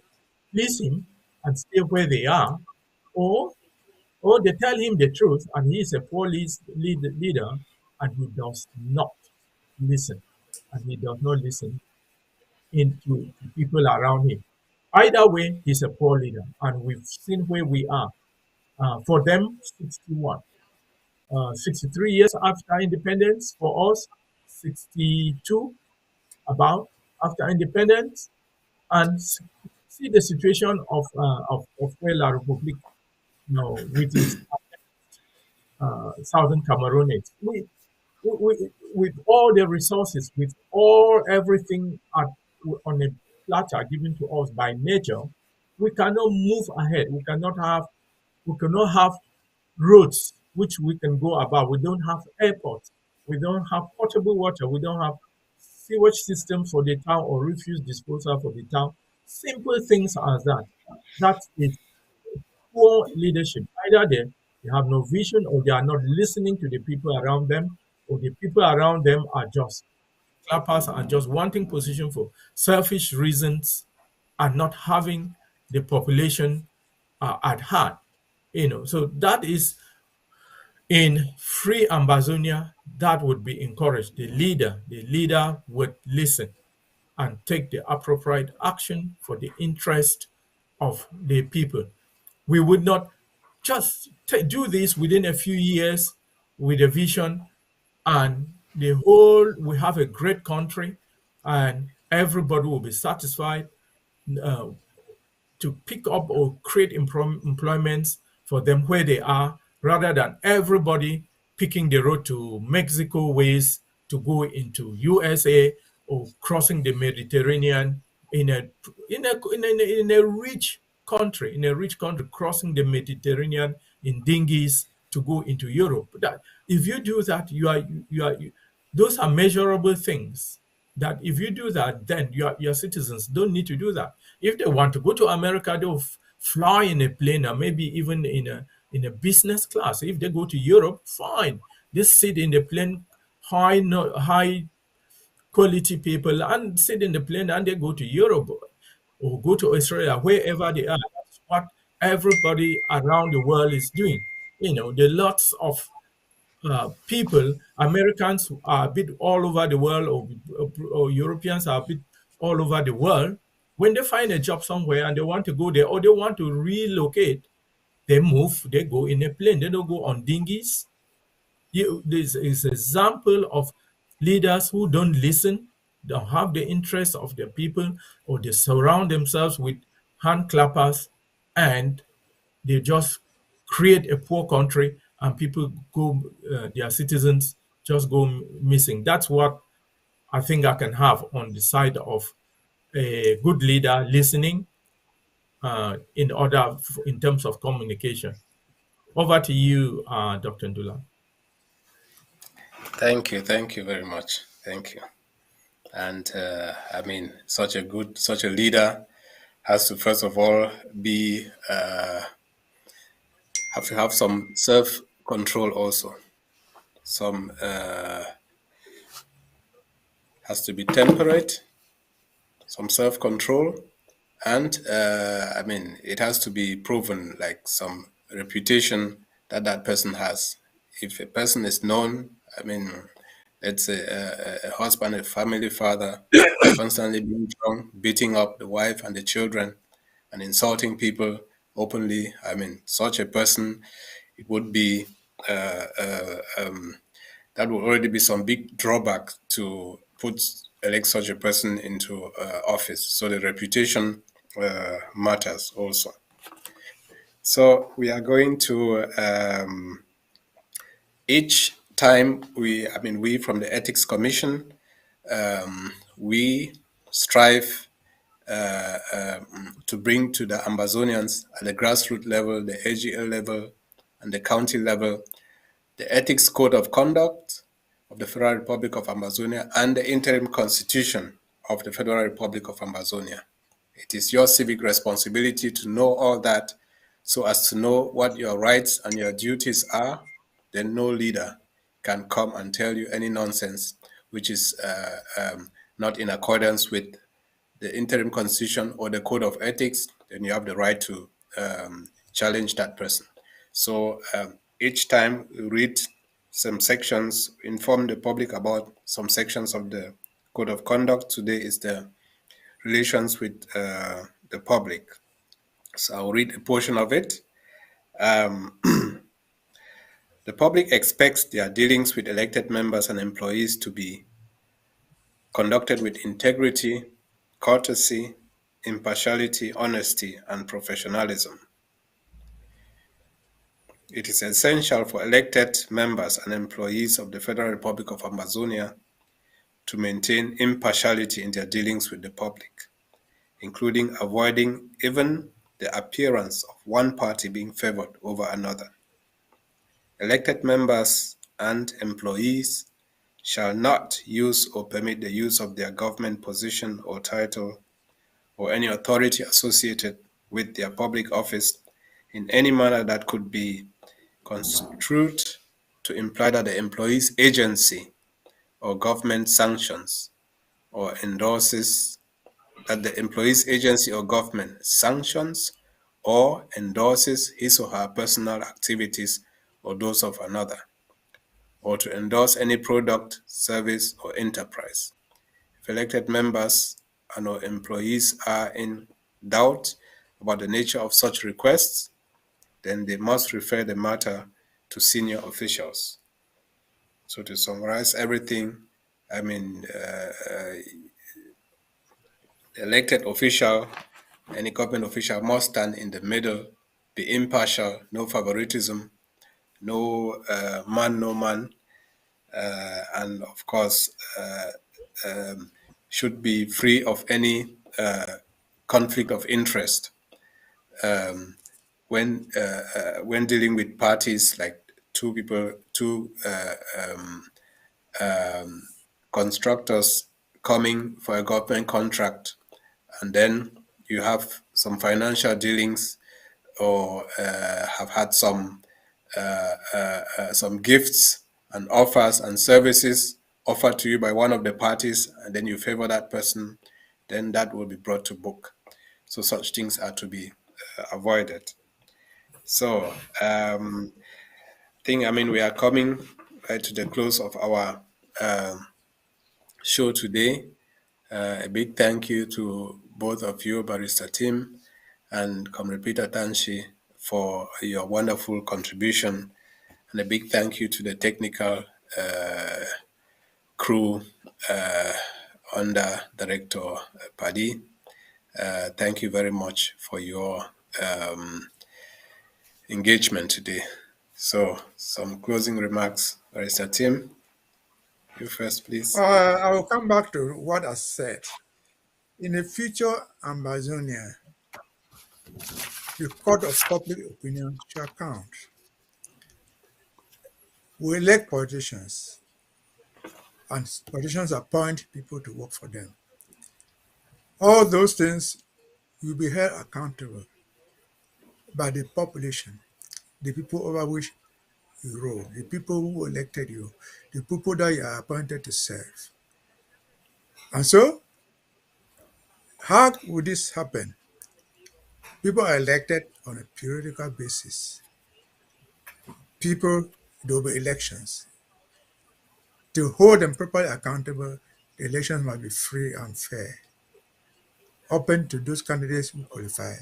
Speaker 7: please him and stay where they are, or or they tell him the truth and he is a poor leader and he does not listen, and he does not listen to people around him. Either way, he's a poor leader, and we've seen where we are. For them, 63 years after independence. For us, 62 about. after independence and see the situation of where La République, with its southern Cameroonians. With all the resources, with all everything on a platter given to us by nature, we cannot move ahead. We cannot have roads which we can go about. We don't have airports. We don't have potable water. We don't have sewage systems for the town or refuse disposal for the town. Simple things as that. That is poor leadership. Either they have no vision, or they are not listening to the people around them, or the people around them are just clappers and just wanting position for selfish reasons and not having the population at heart. So that is in free Ambazonia, that would be encouraged. The leader would listen and take the appropriate action for the interest of the people. We would not just do this within a few years with a vision, and we have a great country and everybody will be satisfied uh, to pick up or create employments for them where they are, rather than everybody picking the road to Mexico ways to go into USA, or crossing the Mediterranean in a rich country, crossing the Mediterranean in dinghies to go into Europe. That if you do that, those are measurable things. That if you do that, then your citizens don't need to do that. If they want to go to America, they'll fly in a plane, or maybe even in a business class. If they go to Europe, fine. They sit in the plane, high quality people, and sit in the plane and they go to Europe or go to Australia, wherever they are. That's what everybody around the world is doing. There are lots of people, Americans are a bit all over the world, or Europeans are a bit all over the world. When they find a job somewhere and they want to go there, or they want to relocate, they move, they go in a plane, they don't go on dinghies. This is an example of leaders who don't listen, don't have the interest of their people, or they surround themselves with hand clappers, and they just create a poor country, and people go, their citizens just go missing. That's what I think I can have on the side of a good leader listening, in terms of communication. Over to you, Dr. Ndula.
Speaker 5: Thank you very much. Thank you. And I mean, such a leader has to first of all be have to have some self control also. Some has to be temperate, some self control, and I mean, it has to be proven, like some reputation that person has. If a person is known, I mean, let's say a husband, a family father, constantly being drunk, beating up the wife and the children, and insulting people openly. I mean, such a person, it would be uh, uh, um, that would already be some big drawback to elect such a person into office. So the reputation matters also. So we are going to each time we from the Ethics Commission, we strive to bring to the Ambazonians at the grassroots level, the AGL level, and the county level, the Ethics Code of Conduct of the Federal Republic of Ambazonia and the interim constitution of the Federal Republic of Ambazonia. It is your civic responsibility to know all that, so as to know what your rights and your duties are. Then no leader can come and tell you any nonsense which is not in accordance with the interim constitution or the code of ethics. Then you have the right to challenge that person. So each time we read some sections, inform the public about some sections of the code of conduct. Today is the relations with the public. So I'll read a portion of it. The public expects their dealings with elected members and employees to be conducted with integrity, courtesy, impartiality, honesty, and professionalism. It is essential for elected members and employees of the Federal Republic of Ambazonia to maintain impartiality in their dealings with the public, including avoiding even the appearance of one party being favored over another. Elected members and employees shall not use or permit the use of their government position or title or any authority associated with their public office in any manner that could be construed to imply that the employee's agency or government sanctions or endorses that the employee's agency or government sanctions or endorses his or her personal activities or those of another, or to endorse any product, service, or enterprise. If elected members and or employees are in doubt about the nature of such requests, then they must refer the matter to senior officials. So to summarize everything, I mean, the elected official, any government official must stand in the middle, be impartial, no favoritism, no man, no man, and of course should be free of any conflict of interest when dealing with parties like two people, two constructors coming for a government contract, and then you have some financial dealings or have had some gifts and offers and services offered to you by one of the parties, and then you favor that person, then that will be brought to book. So such things are to be avoided. So I mean, we are coming right to the close of our show today. A big thank you to both of you, Barrister Tim and Comrade Peter Tanshi, for your wonderful contribution. And a big thank you to the technical crew under Director Paddy. Thank you very much for your engagement today. So, some closing remarks, Barrister Tim. You first, please.
Speaker 6: I will come back to what I said. In the future Ambazonia, the court of public opinion shall count. We elect politicians, and politicians appoint people to work for them. All those things will be held accountable by the population, the people over which you rule, the people who elected you, the people that you are appointed to serve. And so, how would this happen? People are elected on a periodical basis. People, there will be elections. To hold them properly accountable, the elections must be free and fair, open to those candidates who qualify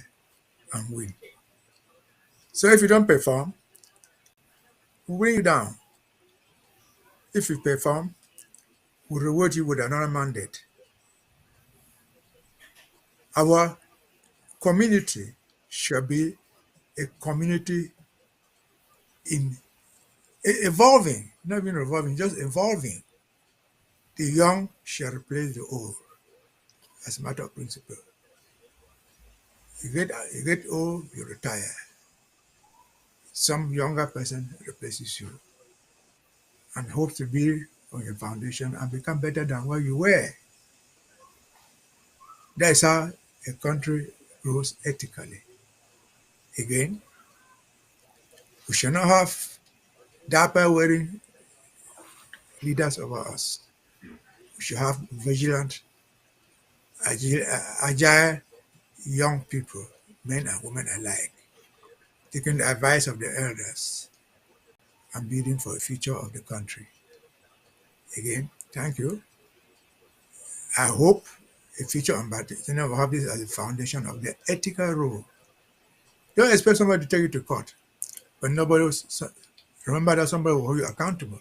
Speaker 6: and win. So if you don't perform, we bring you down. If you perform, we reward you with another mandate. Our community shall be a community in evolving, not even revolving, just evolving. The young shall replace the old as a matter of principle. You get old, you retire. Some younger person replaces you and hopes to build on your foundation and become better than what you were. That's how a country grows ethically. Again, we shall not have dapper wearing leaders over us. We should have vigilant, agile young people, men and women alike, taking the advice of the elders and building for the future of the country. Again, thank you. I hope a future ambassador will have this as a foundation of the ethical rule. Don't expect somebody to take you to court, but nobody will, remember that somebody will hold you accountable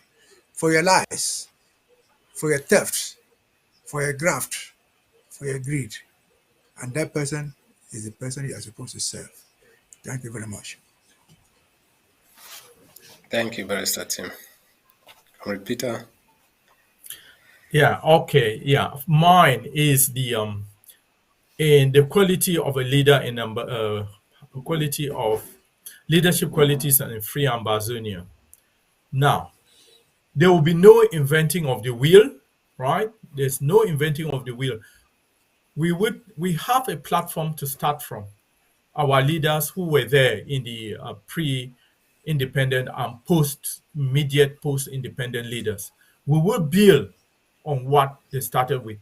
Speaker 6: for your lies, for your thefts, for a graft, for a greed. And that person is the person you are supposed to serve. Thank you very much.
Speaker 5: Thank you, Barrister Tim. Comrade Peter.
Speaker 7: Yeah, okay. Yeah. Mine is in the quality of a leader in quality of leadership qualities and in free Ambazonia. Now, there will be no inventing of the wheel, right? There's no inventing of the wheel. We have a platform to start from. Our leaders who were there in the pre-independent and post-independent leaders. We will build on what they started with.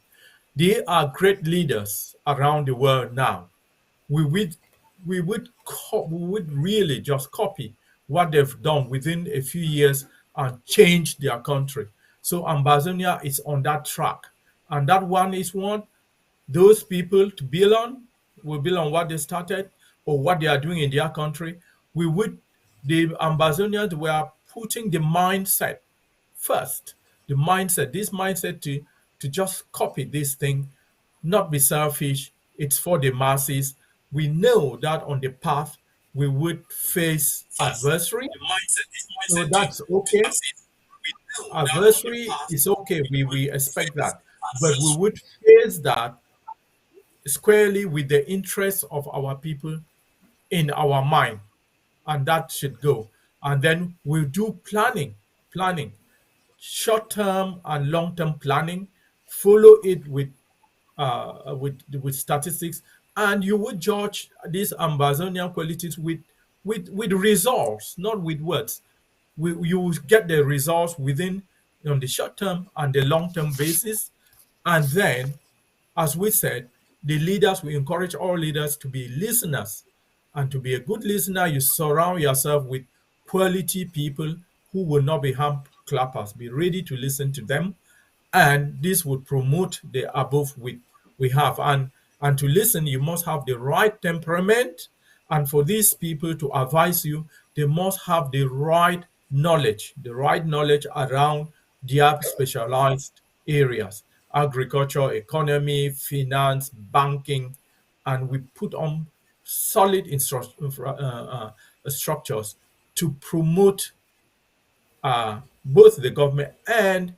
Speaker 7: They are great leaders around the world now. We would really just copy what they've done within a few years and change their country. So Ambazonia is on that track, and that one is one those people to build on will build on what they started or what they are doing in their country. The Ambazonians were putting the mindset first. This mindset to just copy this thing, not be selfish. It's for the masses. We know that on the path we would face adversary. So that's okay. Adversary is okay. We expect that. But we would face that squarely with the interests of our people in our mind, and that should go. And then we'll do planning, short-term and long-term planning. Follow it with statistics, and you would judge these Ambazonian qualities with results, not with words. You will get the results within on the short-term and the long-term basis, and then, as we said, the leaders, we encourage all leaders to be listeners. And to be a good listener, you surround yourself with quality people who will not be hand clappers. Be ready to listen to them. And this would promote the above we have. And to listen, you must have the right temperament. And for these people to advise you, they must have the right knowledge around their specialized areas. Agriculture, economy, finance, banking, and we put on solid structures to promote both the government and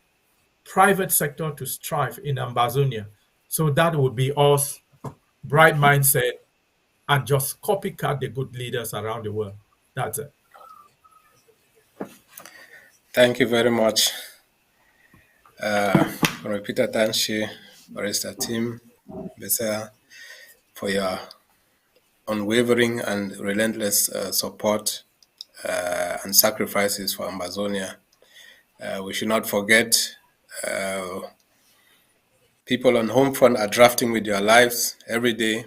Speaker 7: private sector to strive in Ambazonia. So that would be us, bright mindset, and just copycat the good leaders around the world. That's it.
Speaker 5: Thank you very much, Peter Tanshi, Barrister Tim Besea, for your unwavering and relentless support and sacrifices for Ambazonia. We should not forget people on home front are drafting with their lives every day,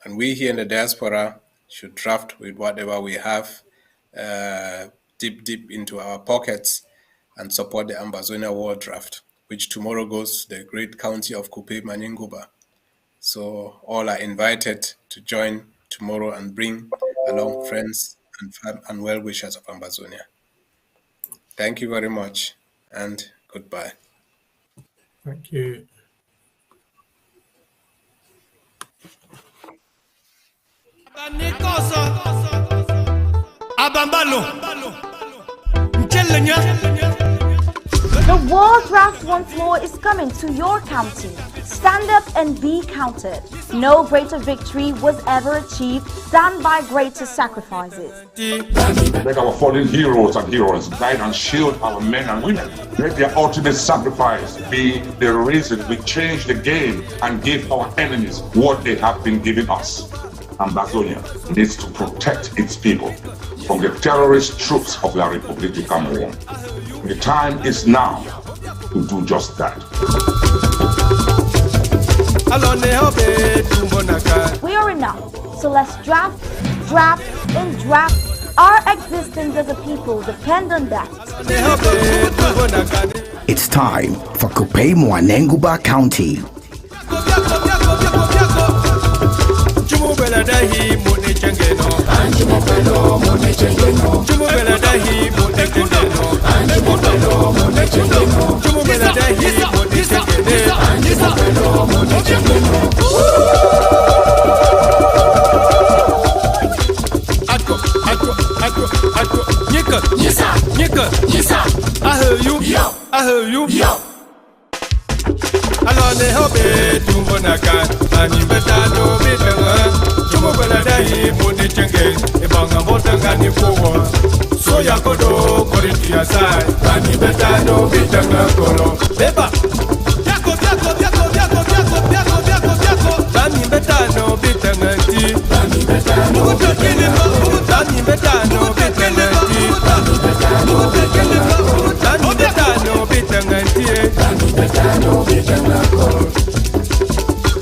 Speaker 5: and we here in the diaspora should draft with whatever we have deep into our pockets and support the Ambazonia War Draft, which tomorrow goes to the great county of Kupe Maninguba. So all are invited to join tomorrow and bring along friends and well-wishers of Ambazonia. Thank you very much, and goodbye.
Speaker 7: Thank you.
Speaker 3: The War Draft once more is coming to your county. Stand up and be counted. No greater victory was ever achieved than by greater sacrifices.
Speaker 8: Let our fallen heroes and heroines guide and shield our men and women. Let their ultimate sacrifice be the reason we change the game and give our enemies what they have been giving us. Ambazonia needs to protect its people from the terrorist troops of La Repubblica Cameroon. The time is now to do just that.
Speaker 3: We are enough, so let's draft, and draft. Our existence as a people depend on that.
Speaker 9: It's time for Kupe Mwanenguba County.
Speaker 4: Nyika, I heard you, I heard you. Alone hobe tumbonaka, ani betano bitanga. Tumubela dahi mudi chenge, ibanga voltanga ni kuwa. So yakodo korintia sai, ani betano bitanga kolo. Beba, yako. Ani betano bitanga ti. Ani betano bitanga ti. Ani betano bitanga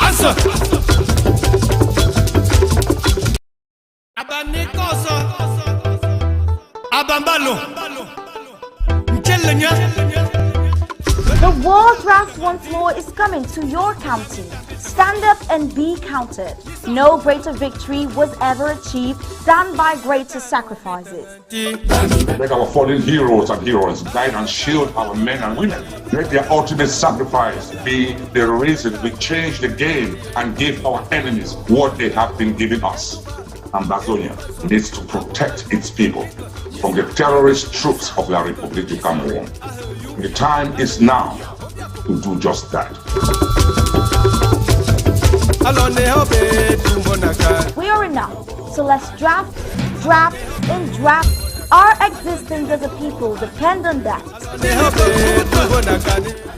Speaker 4: Answer. Abanikoso. Abambalo. Mchelenya.
Speaker 3: The World Draft once more is coming to your county. Stand up and be counted. No greater victory was ever achieved than by greater sacrifices.
Speaker 8: Let our fallen heroes and heroines guide and shield our men and women. Let their ultimate sacrifice be the reason we change the game and give our enemies what they have been giving us. Ambazonia needs to protect its people from the terrorist troops of La Republic Cameroon. The time is now to do just that.
Speaker 3: We are enough, so let's draft, and draft. Our existence as a people depend on that.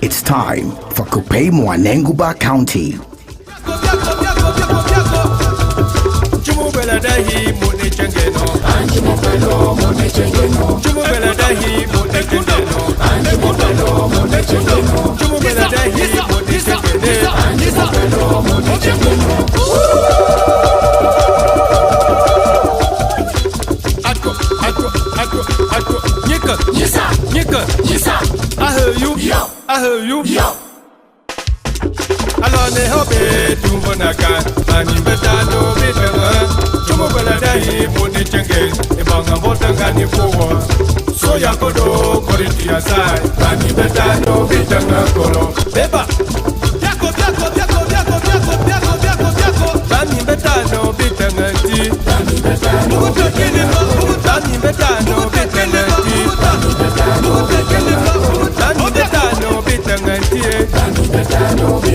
Speaker 9: It's time for Kupe Mwanenguba County.
Speaker 4: Nyika, I heard you, I heard you. Alone hobe tumbonaka, ani betano bitanga. Tumubela dahi mudi chenge, ibanga voltanga ni kuwa. So yakodo korintia sai, ani betano bitanga kolo. Beba, yako. Ani betano bitanga ti. Ani betano bitanga ti. Ani betano bitanga ti.